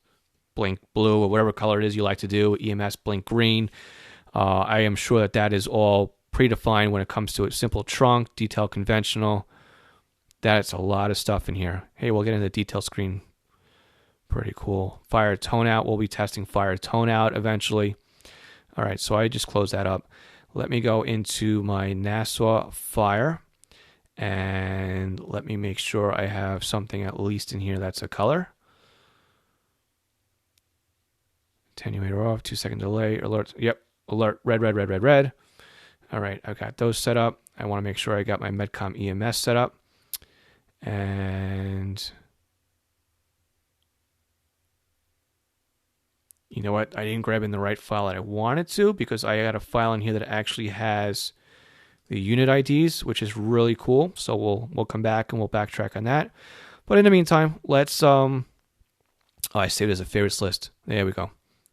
Speaker 1: blink blue, or whatever color it is you like to do, EMS, blink green. I am sure that that is all predefined when it comes to a simple trunk, detail conventional. That's a lot of stuff in here. Hey, we'll get into the detail screen. Pretty cool. Fire tone out. We'll be testing fire tone out eventually. All right, so I just closed that up. Let me go into my Nassau Fire and let me make sure I have something at least in here that's a color. Attenuator off, 2-second delay, alert. Yep, alert, red, red, red, red, red. All right, I've got those set up. I want to make sure I got my Medcom EMS set up. And you know what? I didn't grab in the right file that I wanted to because I got a file in here that actually has the unit IDs, which is really cool. So we'll come back and we'll backtrack on that. But in the meantime, let's oh, I saved it as a favorites list. There we go.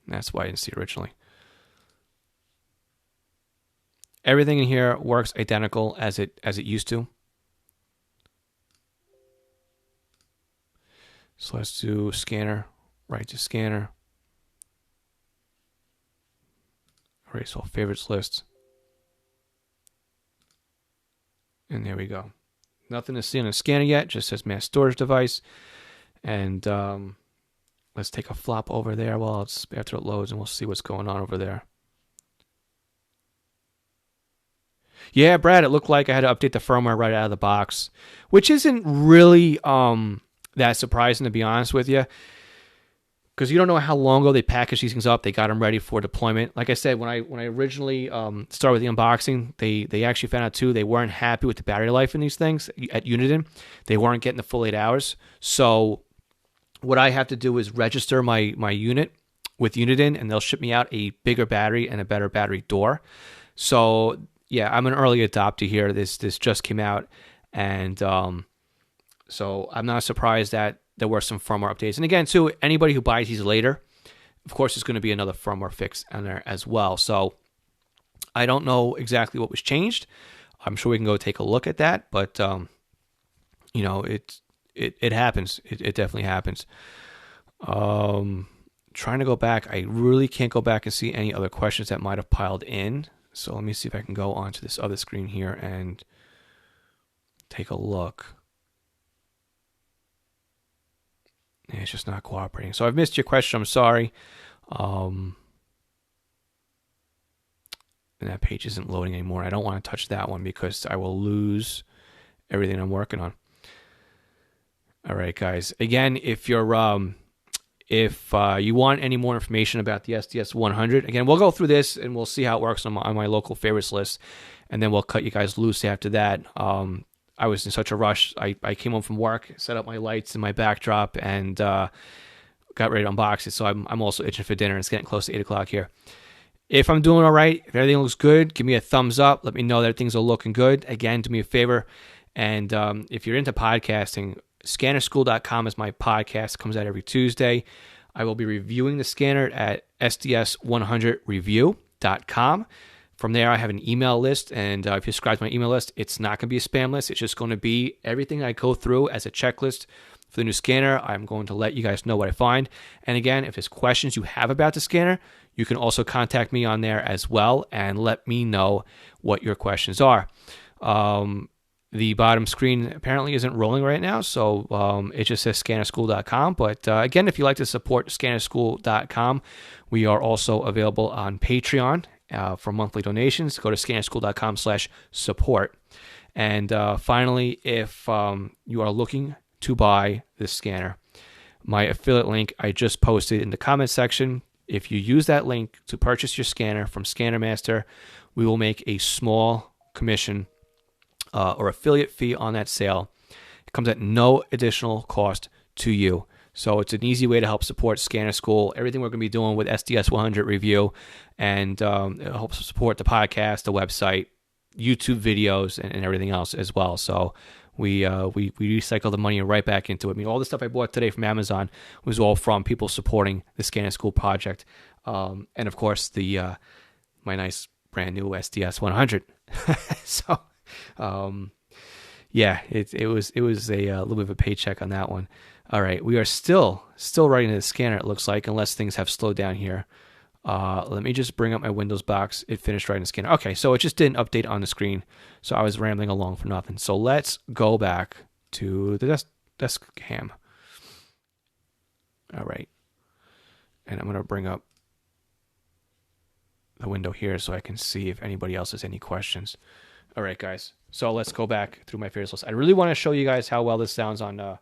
Speaker 1: That's why I didn't see it originally. Everything in here works identical as it used to. So let's do scanner, right to scanner. Erase all favorites list. And there we go. Nothing to see on the scanner yet, just says mass storage device. And let's take a flop over there while it's after it loads and we'll see what's going on over there. Yeah, Brad, it looked like I had to update the firmware right out of the box, which isn't really that surprising, to be honest with you, because you don't know how long ago they packaged these things up. They got them ready for deployment. Like I said, when I originally started with the unboxing, they actually found out too they weren't happy with the battery life in these things at Uniden. They weren't getting the full 8 hours. So what I have to do is register my unit with Uniden, and they'll ship me out a bigger battery and a better battery door. So yeah, I'm an early adopter here. This just came out, and so I'm not surprised that there were some firmware updates. And again, too, anybody who buys these later, of course, there's going to be another firmware fix on there as well. So I don't know exactly what was changed. I'm sure we can go take a look at that, but you know, it happens. It definitely happens. Trying to go back, I really can't go back and see any other questions that might have piled in. So let me see if I can go onto this other screen here and take a look. Yeah, it's just not cooperating. So I've missed your question. I'm sorry. And that page isn't loading anymore. I don't want to touch that one because I will lose everything I'm working on. All right, guys. Again, if you're if you want any more information about the SDS100, again, we'll go through this and we'll see how it works on my local favorites list, and then we'll cut you guys loose after that. I was in such a rush. I came home from work, set up my lights and my backdrop, and got ready to unbox it. So I'm also itching for dinner. It's getting close to 8 o'clock here. If I'm doing all right, if everything looks good, give me a thumbs up. Let me know that things are looking good. Again, do me a favor. And if you're into podcasting, scannerschool.com is my podcast. It comes out every Tuesday. I will be reviewing the scanner at SDS100review.com. From there, I have an email list, and if you subscribe to my email list, it's not going to be a spam list. It's just going to be everything I go through as a checklist for the new scanner. I'm going to let you guys know what I find. And again, if there's questions you have about the scanner, you can also contact me on there as well and let me know what your questions are. The bottom screen apparently isn't rolling right now, so it just says scannerschool.com. But again, if you'd like to support scannerschool.com, we are also available on Patreon. For monthly donations, go to scannerschool.com/support. And finally, if you are looking to buy this scanner, my affiliate link I just posted in the comment section. If you use that link to purchase your scanner from Scanner Master, we will make a small commission or affiliate fee on that sale. It comes at no additional cost to you. So it's an easy way to help support Scanner School, everything we're going to be doing with SDS100 review, and it helps support the podcast, the website, YouTube videos, and everything else as well. So we recycle the money right back into it. I mean, all the stuff I bought today from Amazon was all from people supporting the Scanner School project, and of course the my nice brand new SDS100. So. Yeah, it was a little bit of a paycheck on that one. All right, we are still writing to the scanner, it looks like, unless things have slowed down here. Let me just bring up my Windows box. It finished writing the scanner. Okay, so it just didn't update on the screen, so I was rambling along for nothing. So let's go back to the desk cam. All right, and I'm going to bring up the window here so I can see if anybody else has any questions. All right, guys. So let's go back through my favorites list. I really want to show you guys how well this sounds on how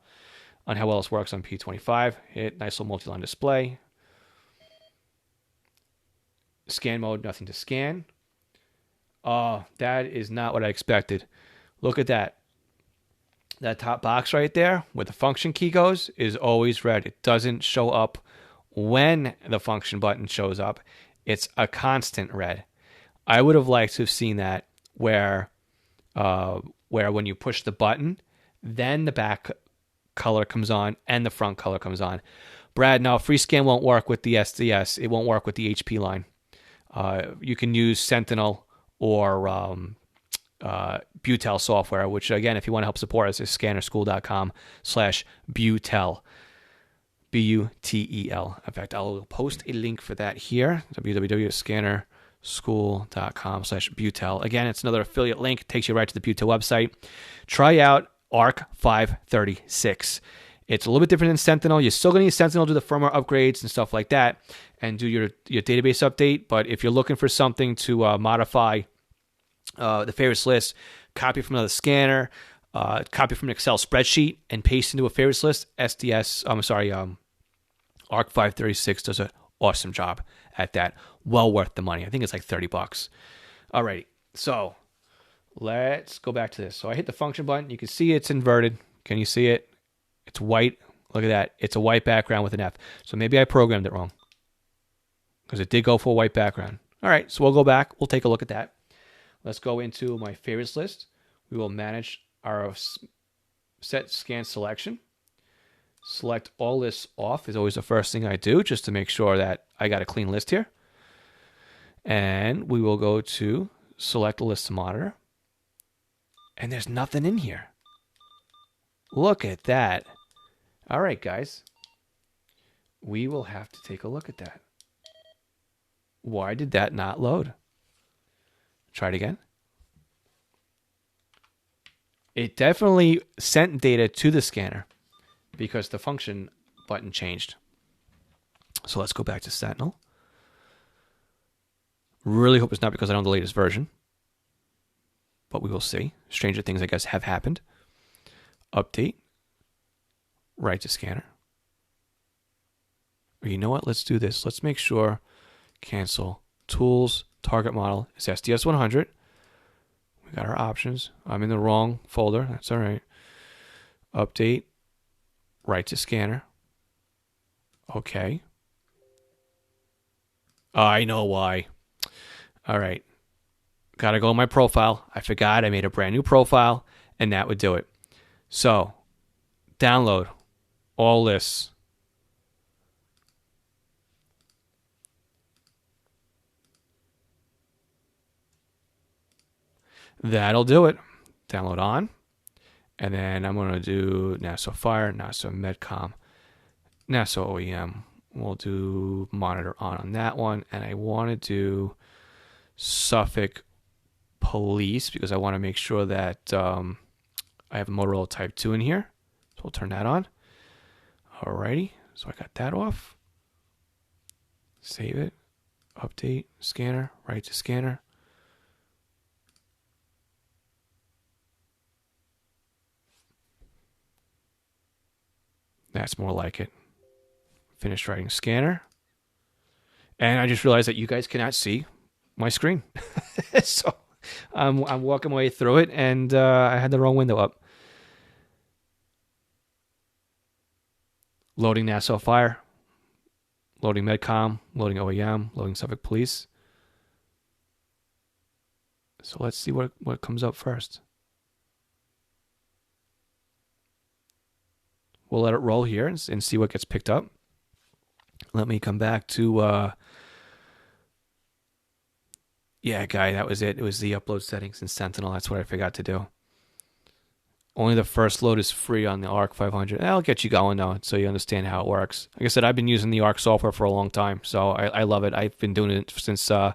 Speaker 1: well this works on P25. Hit nice little multi-line display. Scan mode, nothing to scan. Oh, that is not what I expected. Look at that. That top box right there where the function key goes is always red. It doesn't show up when the function button shows up. It's a constant red. I would have liked to have seen that where when you push the button, then the back color comes on and the front color comes on. Brad, no, FreeScan won't work with the SDS. It won't work with the HP line. You can use Sentinel or Butel software, which, again, if you want to help support us, is scannerschool.com/Butel. Butel. In fact, I'll post a link for that here, www.scannerschool.com/Butel. Again, it's another affiliate link. It takes you right to the Butel website. Try out ARC 536. It's a little bit different than Sentinel. You're still going to use Sentinel to do the firmware upgrades and stuff like that and do your database update. But if you're looking for something to modify the favorites list, copy from another scanner, copy from an Excel spreadsheet, and paste into a favorites list, ARC 536 does an awesome job at that. Well worth the money. I think it's like $30. All right, so let's go back to this. So I hit the function button. You can see it's inverted. Can you see it? It's white. Look at that. It's a white background with an F. So maybe I programmed it wrong because it did go for a white background. All right, so we'll go back. We'll take a look at that. Let's go into my favorites list. We will manage our set scan selection. Select all lists off is always the first thing I do just to make sure that I got a clean list here. And we will go to select a list to monitor. And there's nothing in here. Look at that. All right, guys. We will have to take a look at that. Why did that not load? Try it again. It definitely sent data to the scanner because the function button changed. So let's go back to Sentinel. Really hope it's not because I don't have the latest version. But we will see. Stranger things, I guess, have happened. Update. Write to scanner. Or you know what? Let's do this. Let's make sure cancel. Tools, target model is SDS100. We got our options. I'm in the wrong folder. That's all right. Update. Write to scanner. Okay. I know why. All right. Got to go in my profile. I forgot I made a brand new profile, and that would do it. So, download all lists. That'll do it. Download on. And then I'm going to do NASA Fire, NASA Medcom, NASA OEM. We'll do monitor on that one. And I want to do Suffolk Police because I want to make sure that I have Motorola Type 2 in here. So we'll turn that on. Alrighty. So I got that off. Save it. Update. Scanner. Write to scanner. That's more like it. Finish writing scanner. And I just realized that you guys cannot see my screen. So I'm walking my way through it, and I had the wrong window up. Loading Nassau Fire, loading Medcom, loading OEM, loading Suffolk Police. So let's see what comes up first. We'll let it roll here and see what gets picked up. Let me come back to, yeah, guy, that was it. It was the upload settings in Sentinel. That's what I forgot to do. Only the first load is free on the ARC 500. I'll get you going, though, so you understand how it works. Like I said, I've been using the ARC software for a long time, so I love it. I've been doing it since the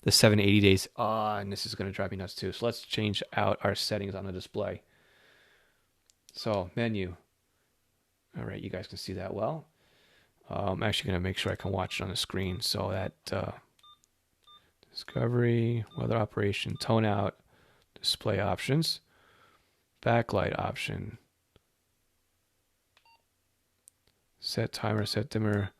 Speaker 1: 780 days. And this is going to drive me nuts, too. So let's change out our settings on the display. So, menu. All right, you guys can see that well. I'm actually going to make sure I can watch it on the screen so that discovery, weather operation, tone out, display options, backlight option, set timer, set dimmer,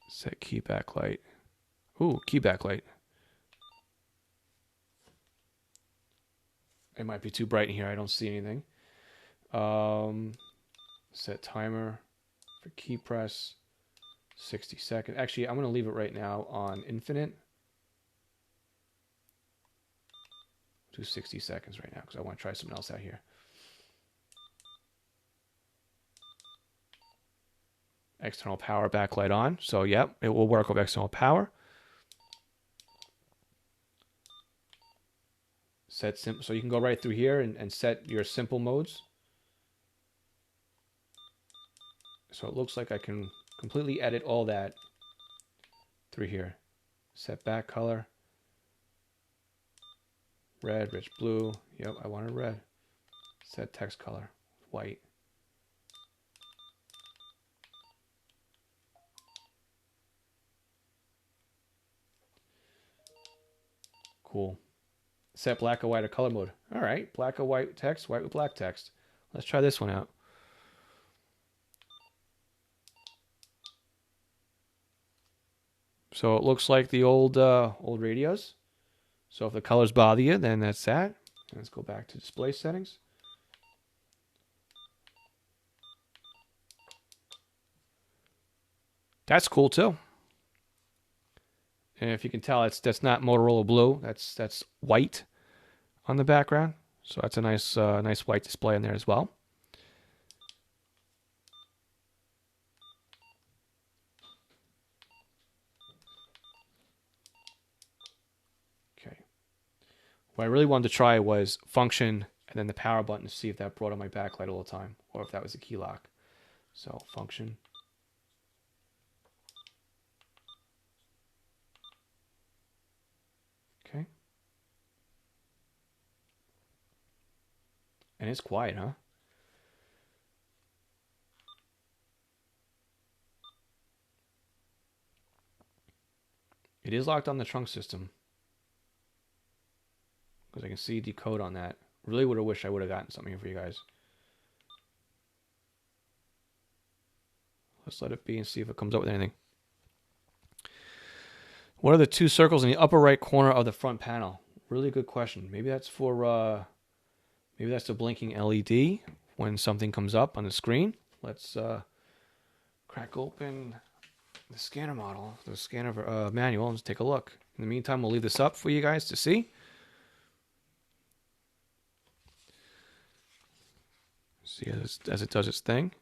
Speaker 1: set key backlight. Ooh, key backlight. It might be too bright in here. I don't see anything. Set timer for key press, 60 seconds. Actually, I'm going to leave it right now on infinite. Do 60 seconds right now because I want to try something else out here. External power backlight on. So, yep, it will work with external power. Set simple. So you can go right through here and set your simple modes. So it looks like I can completely edit all that through here. Set back color. Red, rich blue. Yep, I wanted red. Set text color. White. Cool. Set black or white or color mode. All right, black or white text, white with black text. Let's try this one out. So it looks like the old radios. So if the colors bother you, then that's that. Let's go back to display settings. That's cool too. And if you can tell, that's not Motorola blue. That's white on the background. So that's a nice white display in there as well. Okay. What I really wanted to try was function and then the power button to see if that brought on my backlight all the time or if that was a key lock. So function. Okay. And it's quiet, huh? It is locked on the trunk system. Because I can see decode on that. Really would have wished I would have gotten something here for you guys. Let's let it be and see if it comes up with anything. What are the two circles in the upper right corner of the front panel? Really good question. Maybe that's for maybe that's the blinking LED when something comes up on the screen. Let's crack open the scanner model, the scanner manual, and just take a look. In the meantime, we'll leave this up for you guys to see. See as it does its thing.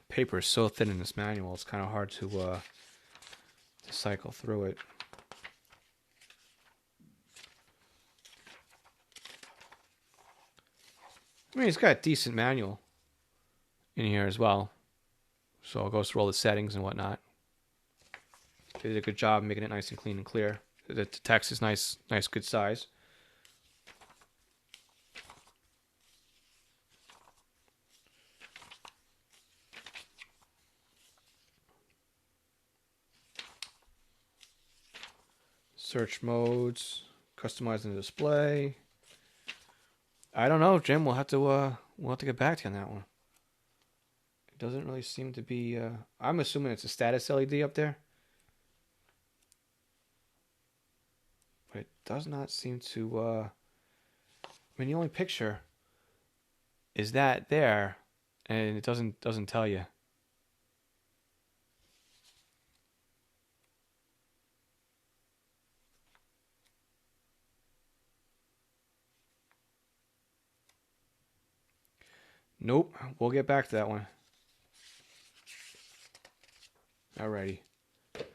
Speaker 1: Paper is so thin in this manual, it's kind of hard to cycle through it. I mean, it's got a decent manual in here as well. So it goes through all the settings and whatnot. They did a good job making it nice and clean and clear. The text is nice, good size. Search modes, customizing the display. I don't know, Jim. We'll have to get back to you on that one. It doesn't really seem to be. I'm assuming it's a status LED up there, but it does not seem to. I mean, the only picture is that there, and it doesn't tell you. Nope. We'll get back to that one. Alrighty. Of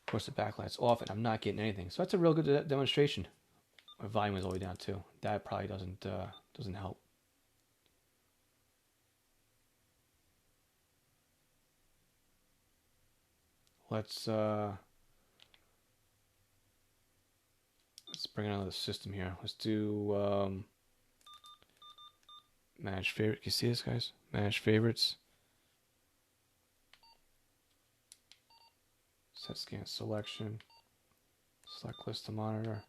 Speaker 1: course, the backlight's off, and I'm not getting anything. So that's a real good demonstration. My volume is all the way down too. That probably doesn't help. Let's bring another system here. Let's do manage favorite. Can you see this, guys? Manage favorites. Set scan selection. Select list to monitor.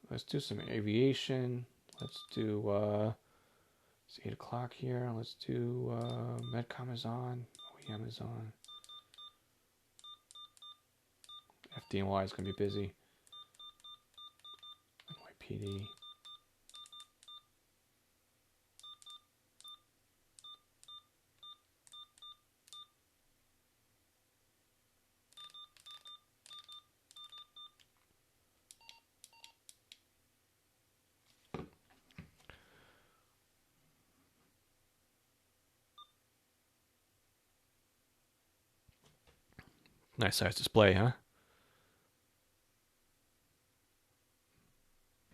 Speaker 1: Let's do some aviation. Let's do it's 8 o'clock here. Let's do Medcom is on. OEM is on. FDNY is going to be busy. NYPD. Nice size display, huh?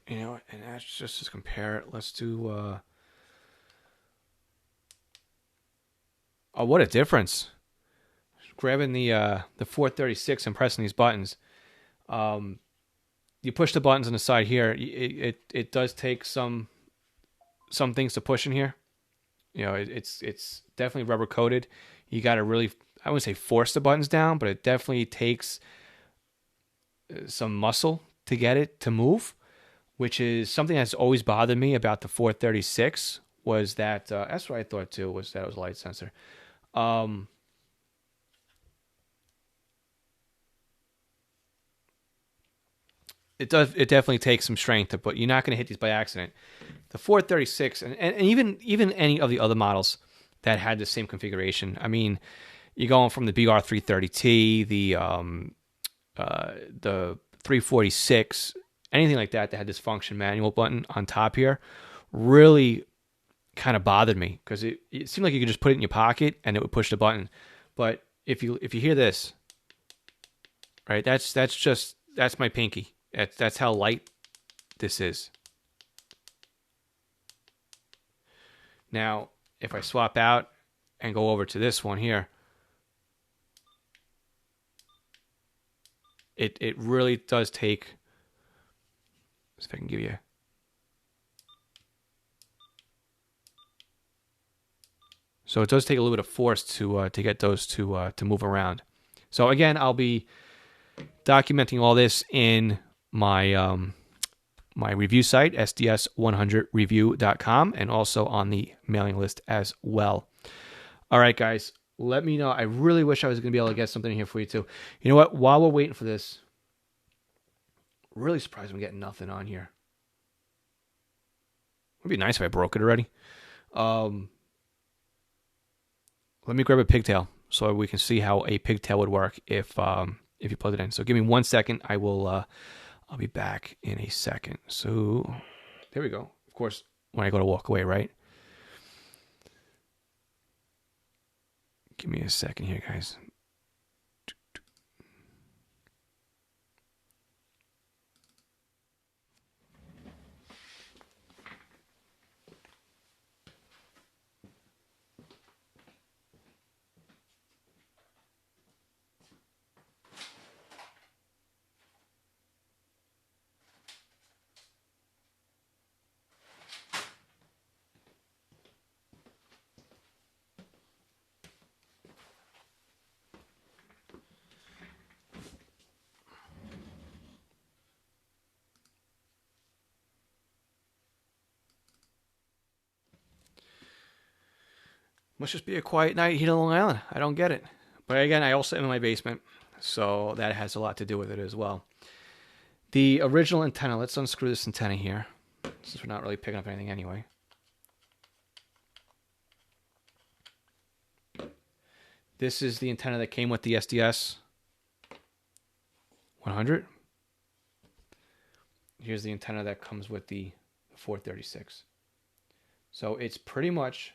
Speaker 1: You know, and that's just to compare it. Let's do. Oh, what a difference! Grabbing the 436 and pressing these buttons. You push the buttons on the side here. It does take some things to push in here. You know, it's definitely rubber coated. You got to really, I wouldn't say force the buttons down, but it definitely takes some muscle to get it to move, which is something that's always bothered me about the 436. Was that that's what I thought too, was that it was a light sensor. It definitely takes some strength, but you're not going to hit these by accident. The 436 and even any of the other models that had the same configuration. I mean, you're going from the BR330T, the 346, anything like that had this function manual button on top here, really kind of bothered me because it seemed like you could just put it in your pocket and it would push the button. But if you hear this, right, that's my pinky. That's how light this is. Now, if I swap out and go over to this one here, it really does take. Let's see if I can give you. So it does take a little bit of force to get those to move around. So again, I'll be documenting all this in my my review site, SDS100review.com, and also on the mailing list as well. All right, guys, let me know. I really wish I was going to be able to get something in here for you too. You know what? While we're waiting for this, really surprised I'm getting nothing on here. It'd be nice if I broke it already. Let me grab a pigtail so we can see how a pigtail would work if you plug it in. So give me 1 second. I'll be back in a second. So there we go. Of course, when I go to walk away, right? Give me a second here, guys. Must just be a quiet night here in Long Island. I don't get it. But again, I also am in my basement, so that has a lot to do with it as well. The original antenna, let's unscrew this antenna here, since we're not really picking up anything anyway. This is the antenna that came with the SDS100. Here's the antenna that comes with the 436. So it's pretty much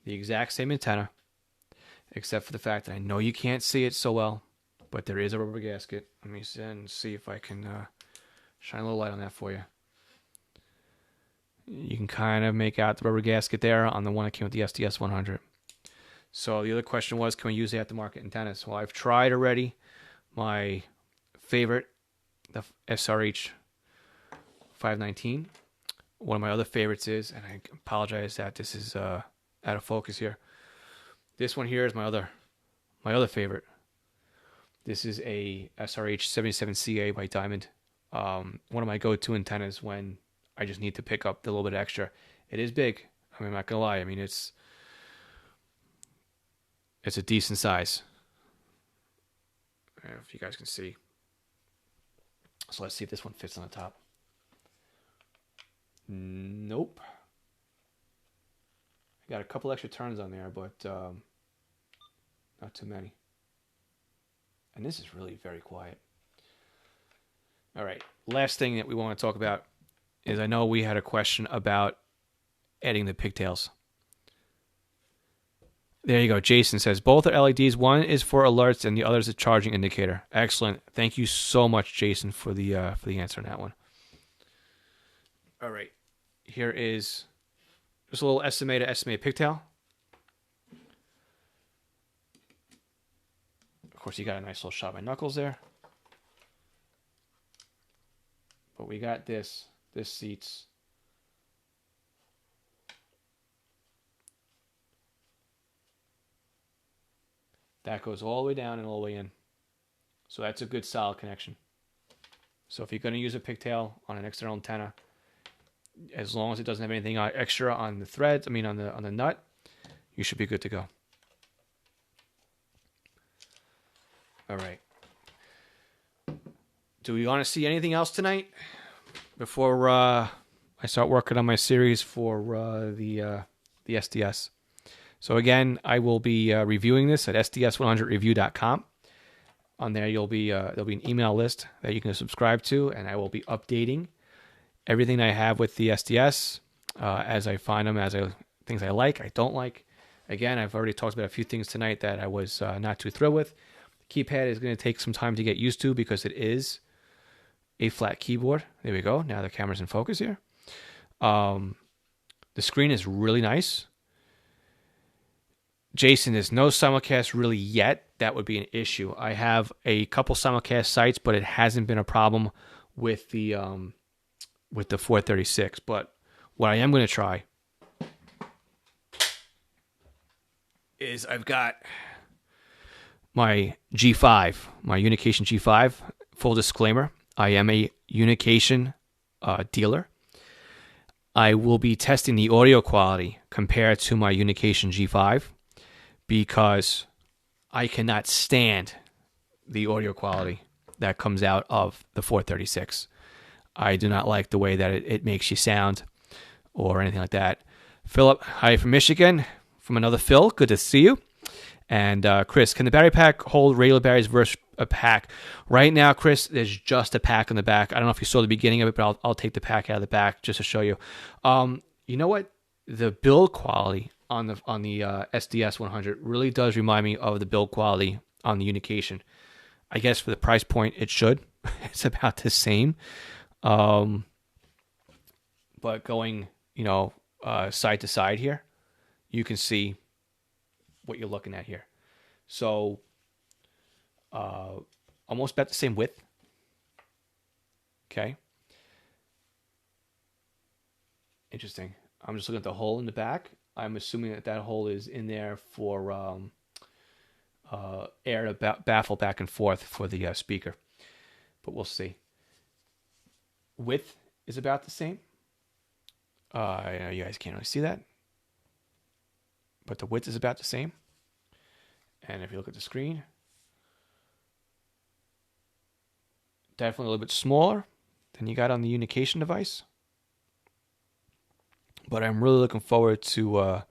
Speaker 1: the exact same antenna, except for the fact that I know you can't see it so well, but there is a rubber gasket. Let me see if I can shine a little light on that for you. You can kind of make out the rubber gasket there on the one that came with the SDS100. So the other question was, can we use the aftermarket antennas? Well, I've tried already. My favorite, the SRH 519. One of my other favorites is, and I apologize that this is out of focus here. This one here is my other favorite. This is a SRH 77CA by Diamond. One of my go-to antennas when I just need to pick up the little bit extra. It is big. I mean, I'm not gonna lie. I mean, it's a decent size. I don't know if you guys can see. So let's see if this one fits on the top. Nope. I got a couple extra turns on there, but not too many. And this is really very quiet. All right. Last thing that we want to talk about is I know we had a question about adding the pigtails. There you go. Jason says both are LEDs. One is for alerts and the other is a charging indicator. Excellent. Thank you so much, Jason, for the answer on that one. All right. Here is just a little SMA to SMA pigtail. Of course, you got a nice little shot by Knuckles there. But we got this. This seats. That goes all the way down and all the way in. So that's a good solid connection. So if you're going to use a pigtail on an external antenna, as long as it doesn't have anything extra on the threads, on the nut, you should be good to go. All right. Do we want to see anything else tonight before I start working on my series for the SDS? So again, I will be reviewing this at sds100review.com. On there, there'll be an email list that you can subscribe to, and I will be updating everything I have with the SDS as I find them, things I like, I don't like. Again, I've already talked about a few things tonight that I was not too thrilled with. The keypad is going to take some time to get used to because it is a flat keyboard. There we go. Now the camera's in focus here. The screen is really nice. Jason, there's no simulcast really yet. That would be an issue. I have a couple simulcast sites, but it hasn't been a problem with the 436. But what I am going to try is I've got my G5, my Unication G5. Full disclaimer, I am a Unication dealer. I will be testing the audio quality compared to my Unication G5 because I cannot stand the audio quality that comes out of the 436. I do not like the way that it makes you sound or anything like that. Philip, hi from Michigan, from another Phil. Good to see you. And Chris, can the battery pack hold regular batteries versus a pack? Right now, Chris, there's just a pack on the back. I don't know if you saw the beginning of it, but I'll take the pack out of the back just to show you. You know what? The build quality on the SDS100 really does remind me of the build quality on the Unication. I guess for the price point, it should. It's about the same. But going, side to side here, you can see what you're looking at here. So, almost about the same width. Okay. Interesting. I'm just looking at the hole in the back. I'm assuming that hole is in there for air to baffle back and forth for the speaker. But we'll see. Width is about the same. I know you guys can't really see that. but the width is about the same. And if you look at the screen, definitely a little bit smaller than you got on the Unication device. But I'm really looking forward to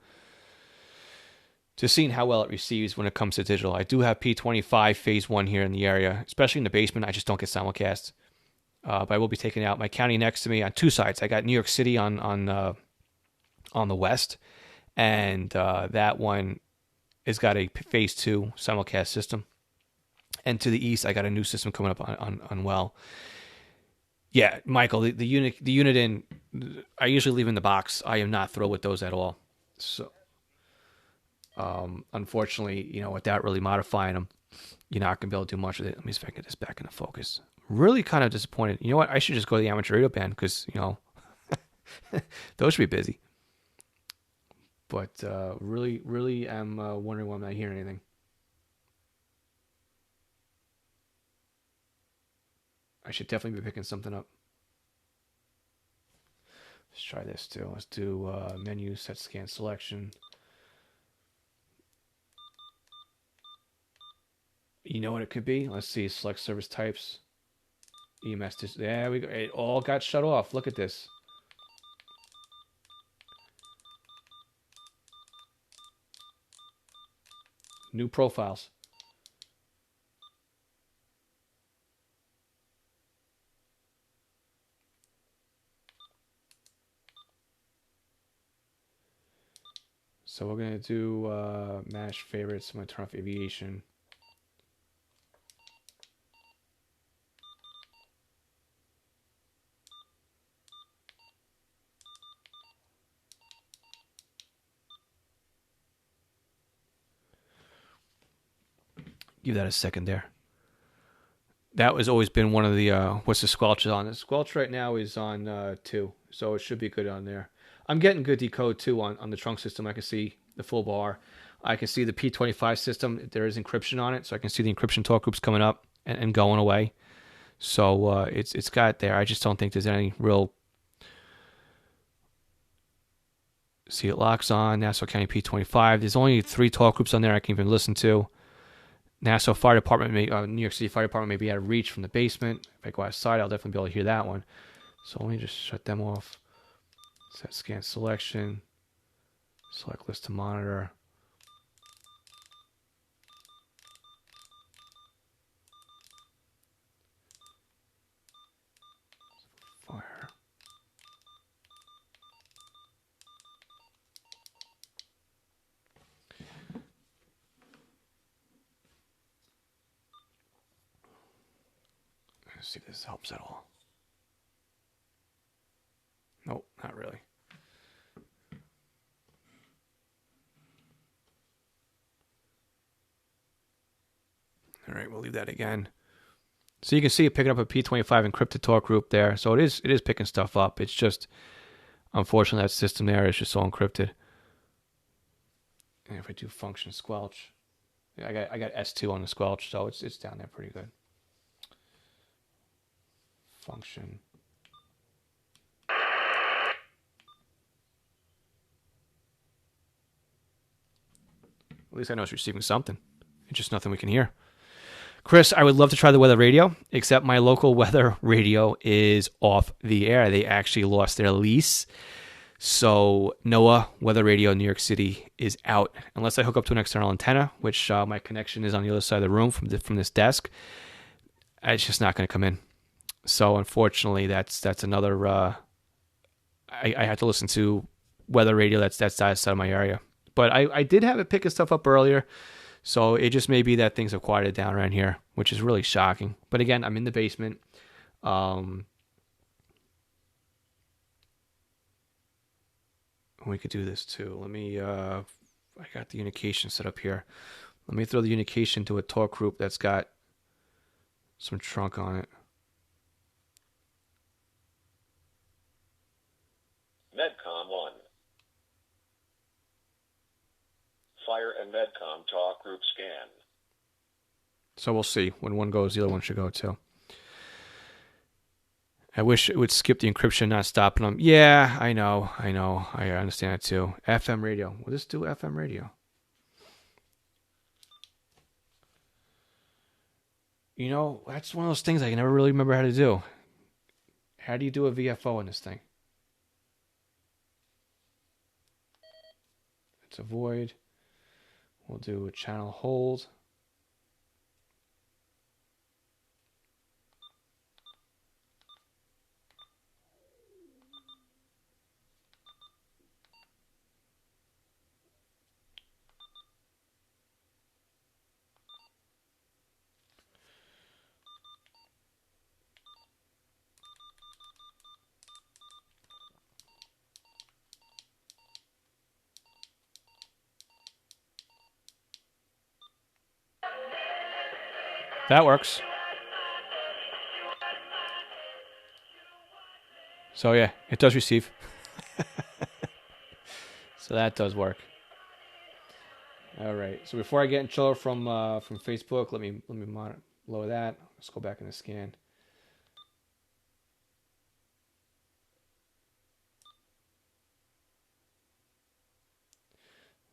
Speaker 1: seeing how well it receives when it comes to digital. I do have P25 Phase 1 here in the area, especially in the basement. I just don't get simulcast. But I will be taking out my county next to me on two sides. I got New York City on the west, and that one has got a Phase 2 simulcast system. And to the east, I got a new system coming up on well. Yeah, Michael, the Uniden, I usually leave in the box. I am not thrilled with those at all. So, unfortunately, without really modifying them, you're not going to be able to do much with it. Let me see if I can get this back into focus. Really kind of disappointed. You know what? I should just go to the amateur radio band because, those should be busy. But really, really am wondering why I'm not hearing anything. I should definitely be picking something up. Let's try this too. Let's do menu, set scan selection. You know what it could be? Let's see. Select service types. EMS. There we go. It all got shut off. Look at this. New profiles. So we're going to do match favorites. I'm going to turn off aviation. Give that a second there. That has always been one of the, what's the squelch on? The squelch right now is on 2, so it should be good on there. I'm getting good decode too on the trunk system. I can see the full bar. I can see the P25 system. There is encryption on it, so I can see the encryption talk groups coming up and going away. So it's got it there. I just don't think there's any real. See, it locks on Nassau County P25. There's only 3 talk groups on there I can even listen to. Nassau Fire Department, New York City Fire Department may be out of reach from the basement. If I go outside, I'll definitely be able to hear that one. So let me just shut them off. Set scan selection. Select list to monitor. Fire. Let's see if this helps at all. Nope, not really. All right, we'll leave that again. So you can see it picking up a P25 encrypted talk group there. So it is picking stuff up. It's just, unfortunately, that system there is just so encrypted. And if I do function squelch, I got S2 on the squelch, so it's down there pretty good. Function. At least I know it's receiving something. It's just nothing we can hear. Chris, I would love to try the weather radio, except my local weather radio is off the air. They actually lost their lease. So NOAA weather radio in New York City is out. Unless I hook up to an external antenna, which my connection is on the other side of the room from this desk, it's just not going to come in. So unfortunately, that's another. I have to listen to weather radio that's outside of my area. But I did have it picking stuff up earlier. So it just may be that things have quieted down around here, which is really shocking. But again, I'm in the basement. We could do this too. Let me, I got the Unication set up here. Let me throw the Unication to a talk group that's got some trunk on it.
Speaker 3: Medcom 1. Fire and Medcom talk group scan.
Speaker 1: So we'll see. When one goes, the other one should go too. I wish it would skip the encryption, not stopping them. Yeah, I know. I understand it too. FM radio. Will this do FM radio? You know, that's one of those things I can never really remember how to do. How do you do a VFO in this thing? It's a void. We'll do a channel hold. That works. So yeah, it does receive. So that does work. All right. So before I get in trouble from Facebook, let me lower that. Let's go back in the scan.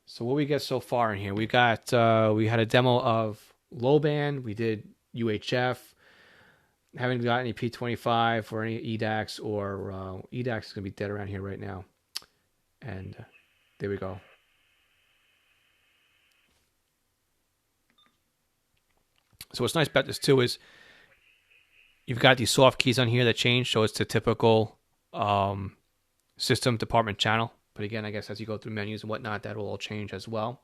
Speaker 1: So what we get so far in here, we got we had a demo of low band. We did UHF. Haven't got any P25 or any EDAX or EDAX is gonna be dead around here right now. And there we go. So what's nice about this too is you've got these soft keys on here that change, so it's the typical system department channel. But again, I guess as you go through menus and whatnot, that will all change as well.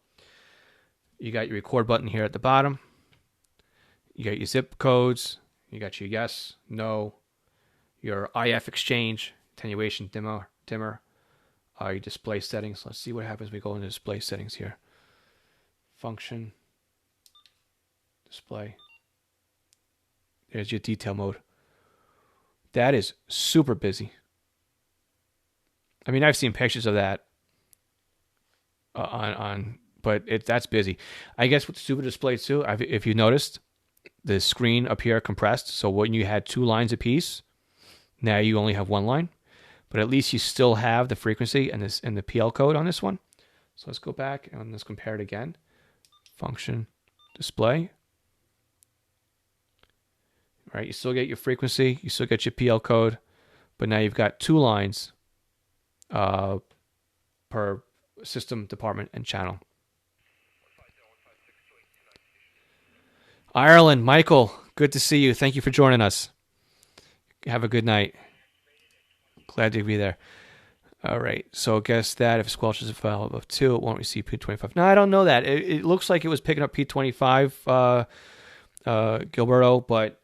Speaker 1: You got your record button here at the bottom. You got your zip codes. You got your yes, no, your IF exchange, attenuation, dimmer, your display settings. Let's see what happens when we go into display settings here. Function, display. There's your detail mode. That is super busy. I mean, I've seen pictures of that but that's busy. I guess with super display too, if you noticed, the screen up here compressed. So when you had 2 lines apiece, now you only have 1 line. But at least you still have the frequency and the PL code on this one. So let's go back and let's compare it again. Function, display. All right, you still get your frequency, you still get your PL code, but now you've got 2 lines per system, department, and channel. Ireland, Michael, good to see you. Thank you for joining us. Have a good night. Glad to be there. All right, so guess that if squelch is a file above 2, it won't receive P25. No, I don't know that. It looks like it was picking up P25, Gilberto, but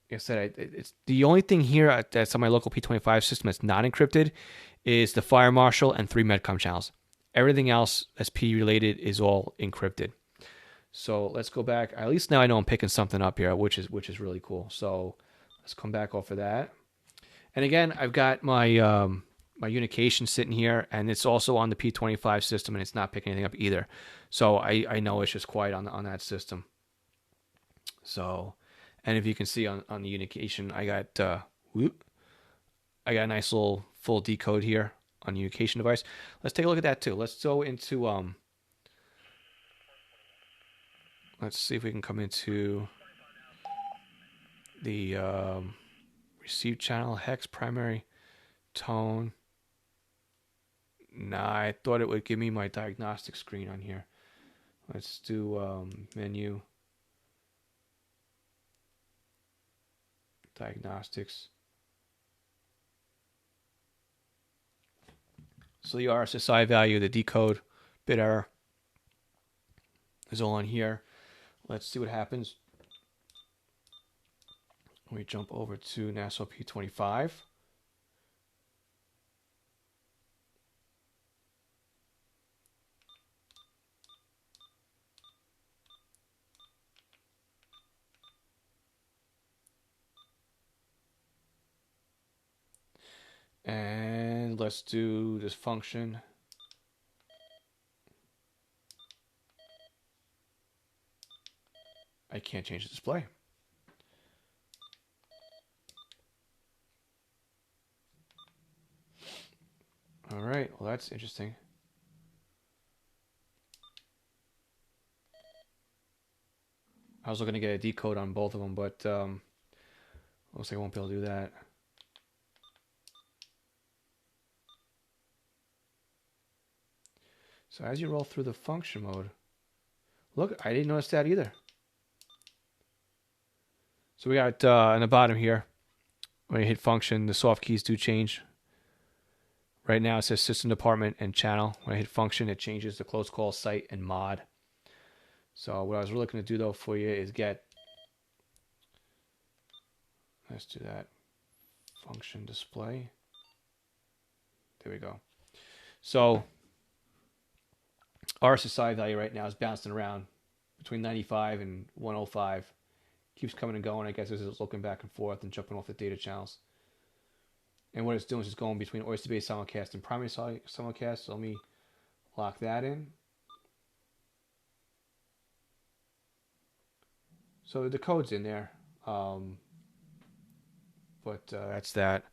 Speaker 1: like I said, it's the only thing here that's on my local P25 system that's not encrypted is the fire marshal and 3 Medcom channels. Everything else that's P related is all encrypted. So let's go back. At least now I know I'm picking something up here, which is really cool. So let's come back off of that. And again, I've got my my unication sitting here, and it's also on the P25 system, and it's not picking anything up either. So I know it's just quiet on that system. So, and if you can see on the unication, I got a nice little full decode here on the unication device. Let's take a look at that too. Let's go into let's see if we can come into the receive channel, hex, primary, tone. Nah, I thought it would give me my diagnostic screen on here. Let's do menu, diagnostics. So the RSSI value, the decode, bit error is all on here. Let's see what happens when we jump over to NASA P25. And let's do this function. I can't change the display. right. Well, that's interesting. I was looking to get a decode on both of them, but looks like I won't be able to do that. So as you roll through the function mode, look, I didn't notice that either. So we got on the bottom here, when you hit function, the soft keys do change. Right now it says system department and channel. When I hit function, it changes to close call, site, and mod. So what I was really going to do though for you is get, let's do that, function display. There we go. So our SSI value right now is bouncing around between 95 and 105. Keeps coming and going. I guess as it's looking back and forth and jumping off the data channels. And what it's doing is just going between oyster-based simulcast and primary simulcast. So let me lock that in. So the code's in there. But that's that.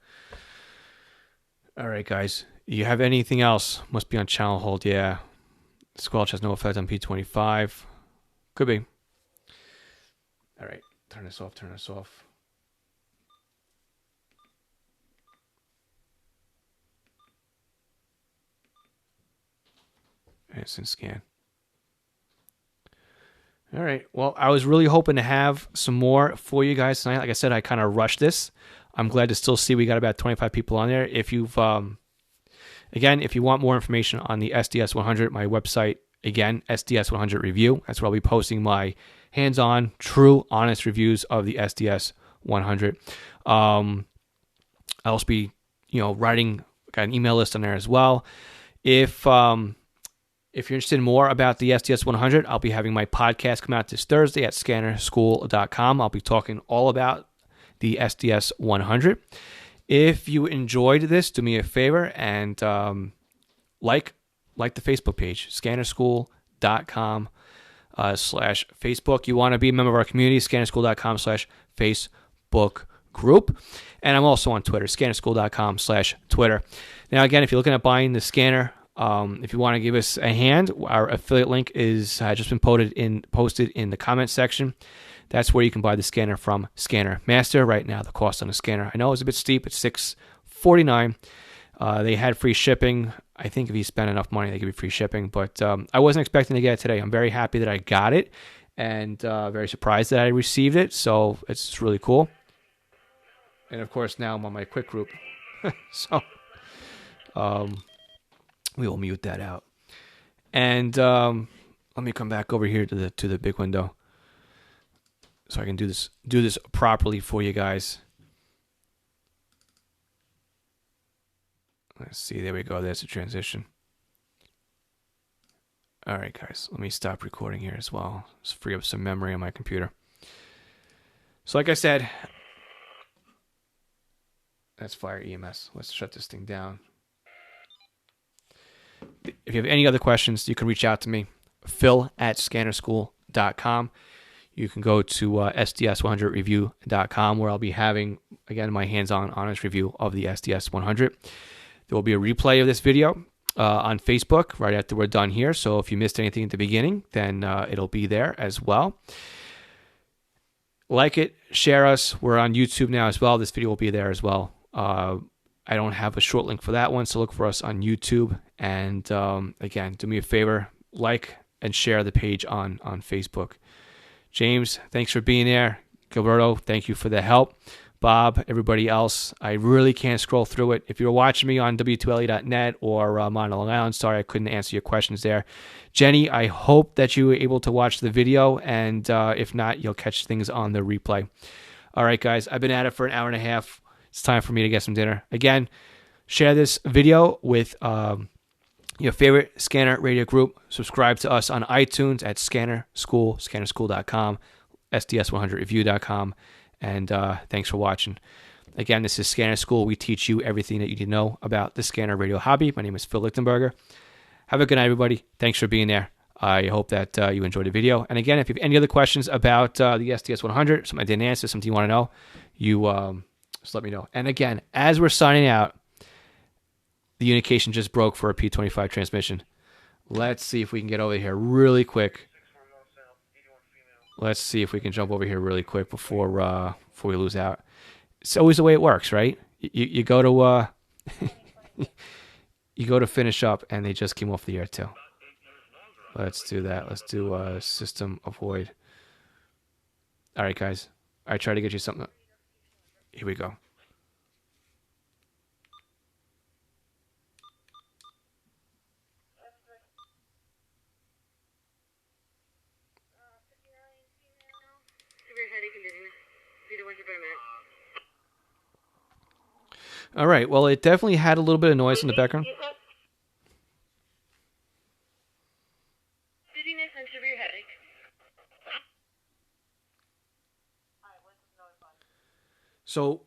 Speaker 1: All right, guys. You have anything else? Must be on channel hold. Yeah. Squelch has no effect on P25. Could be. All right. Turn this off. Turn this off. Instant scan. All right. Well, I was really hoping to have some more for you guys tonight. Like I said, I kind of rushed this. I'm glad to still see we got about 25 people on there. If you've, again, if you want more information on the SDS100, my website, again, SDS100 review. That's where I'll be posting my hands-on, true, honest reviews of the SDS100. I'll also be, writing, got an email list on there as well. If you're interested in more about the SDS100, I'll be having my podcast come out this Thursday at scannerschool.com. I'll be talking all about the SDS100. If you enjoyed this, do me a favor and like the Facebook page, scannerschool.com /Facebook. You want to be a member of our community, scannerschool.com /Facebook group. And I'm also on Twitter, scannerschool.com /Twitter. Now, again, if you're looking at buying the scanner, if you want to give us a hand, our affiliate link is just been posted in the comment section. That's where you can buy the scanner from Scanner Master. Right now, the cost on the scanner, I know is a bit steep. It's $649. They had free shipping. I think if you spend enough money, they give you free shipping. But I wasn't expecting to get it today. I'm very happy that I got it, and very surprised that I received it. So it's really cool. And of course, now I'm on my quick group, so we will mute that out. And let me come back over here to the big window, so I can do this properly for you guys. Let's see. There we go. There's a transition. All right, guys. Let me stop recording here as well. Just free up some memory on my computer. So like I said, that's fire EMS. Let's shut this thing down. If you have any other questions, you can reach out to me, phil@scannerschool.com. You can go to SDS100review.com, where I'll be having, again, my hands-on honest review of the SDS100. There will be a replay of this video on Facebook right after we're done here. So if you missed anything at the beginning, then it'll be there as well. Like it, share us. We're on YouTube now as well. This video will be there as well. I don't have a short link for that one, so look for us on YouTube. And again, do me a favor, like and share the page on Facebook. James, thanks for being there. Gilberto, thank you for the help. Bob, everybody else, I really can't scroll through it. If you're watching me on W2LE.net or on Long Island, sorry I couldn't answer your questions there. Jenny, I hope that you were able to watch the video, and if not, you'll catch things on the replay. All right, guys, I've been at it for an hour and a half. It's time for me to get some dinner. Again, share this video with your favorite Scanner Radio group. Subscribe to us on iTunes at Scanner School, scannerschool.com, SDS100review.com. And thanks for watching. Again, this is Scanner School. We teach you everything that you need to know about the scanner radio hobby. My name is Phil Lichtenberger. Have a good night, everybody. Thanks for being there. I hope that you enjoyed the video. And again, if you have any other questions about the SDS100, something I didn't answer, something you want to know, you just let me know. And again, as we're signing out, the unification just broke for a P25 transmission. Let's see if we can get over here really quick. Let's see if we can jump over here really quick before we lose out. It's always the way it works, right? You go to you go to finish up, and they just came off the air too. Let's do that. Let's do system avoid. All right, guys. I try to get you something. Here we go. All right. Well, it definitely had a little bit of noise in the background.
Speaker 2: Dizziness and severe headache.
Speaker 1: So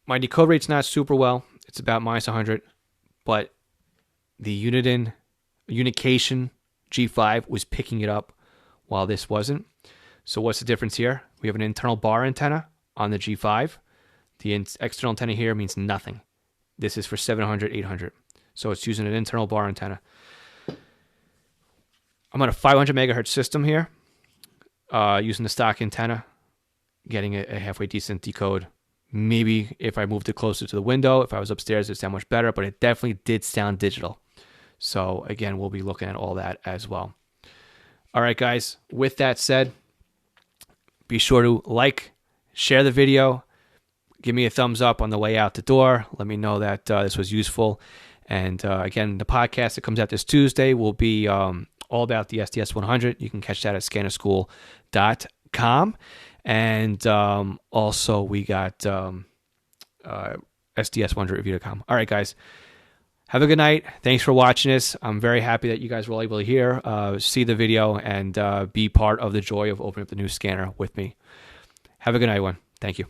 Speaker 1: my decode rate's not super well. It's about minus 100, but the Unication G5 was picking it up while this wasn't. So what's the difference here? We have an internal bar antenna on the G5. The external antenna here means nothing. This is for 700, 800. So it's using an internal bar antenna. I'm on a 500 megahertz system here, using the stock antenna, getting a halfway decent decode. Maybe if I moved it closer to the window, if I was upstairs, it'd sound much better, but it definitely did sound digital. So again, we'll be looking at all that as well. All right, guys, with that said, be sure to like, share the video, give me a thumbs up on the way out the door. Let me know that this was useful. And again, the podcast that comes out this Tuesday will be all about the SDS100. You can catch that at scannerschool.com. And also we got SDS100review.com. All right, guys. Have a good night. Thanks for watching this. I'm very happy that you guys were able to hear, see the video, and be part of the joy of opening up the new scanner with me. Have a good night, everyone. Thank you.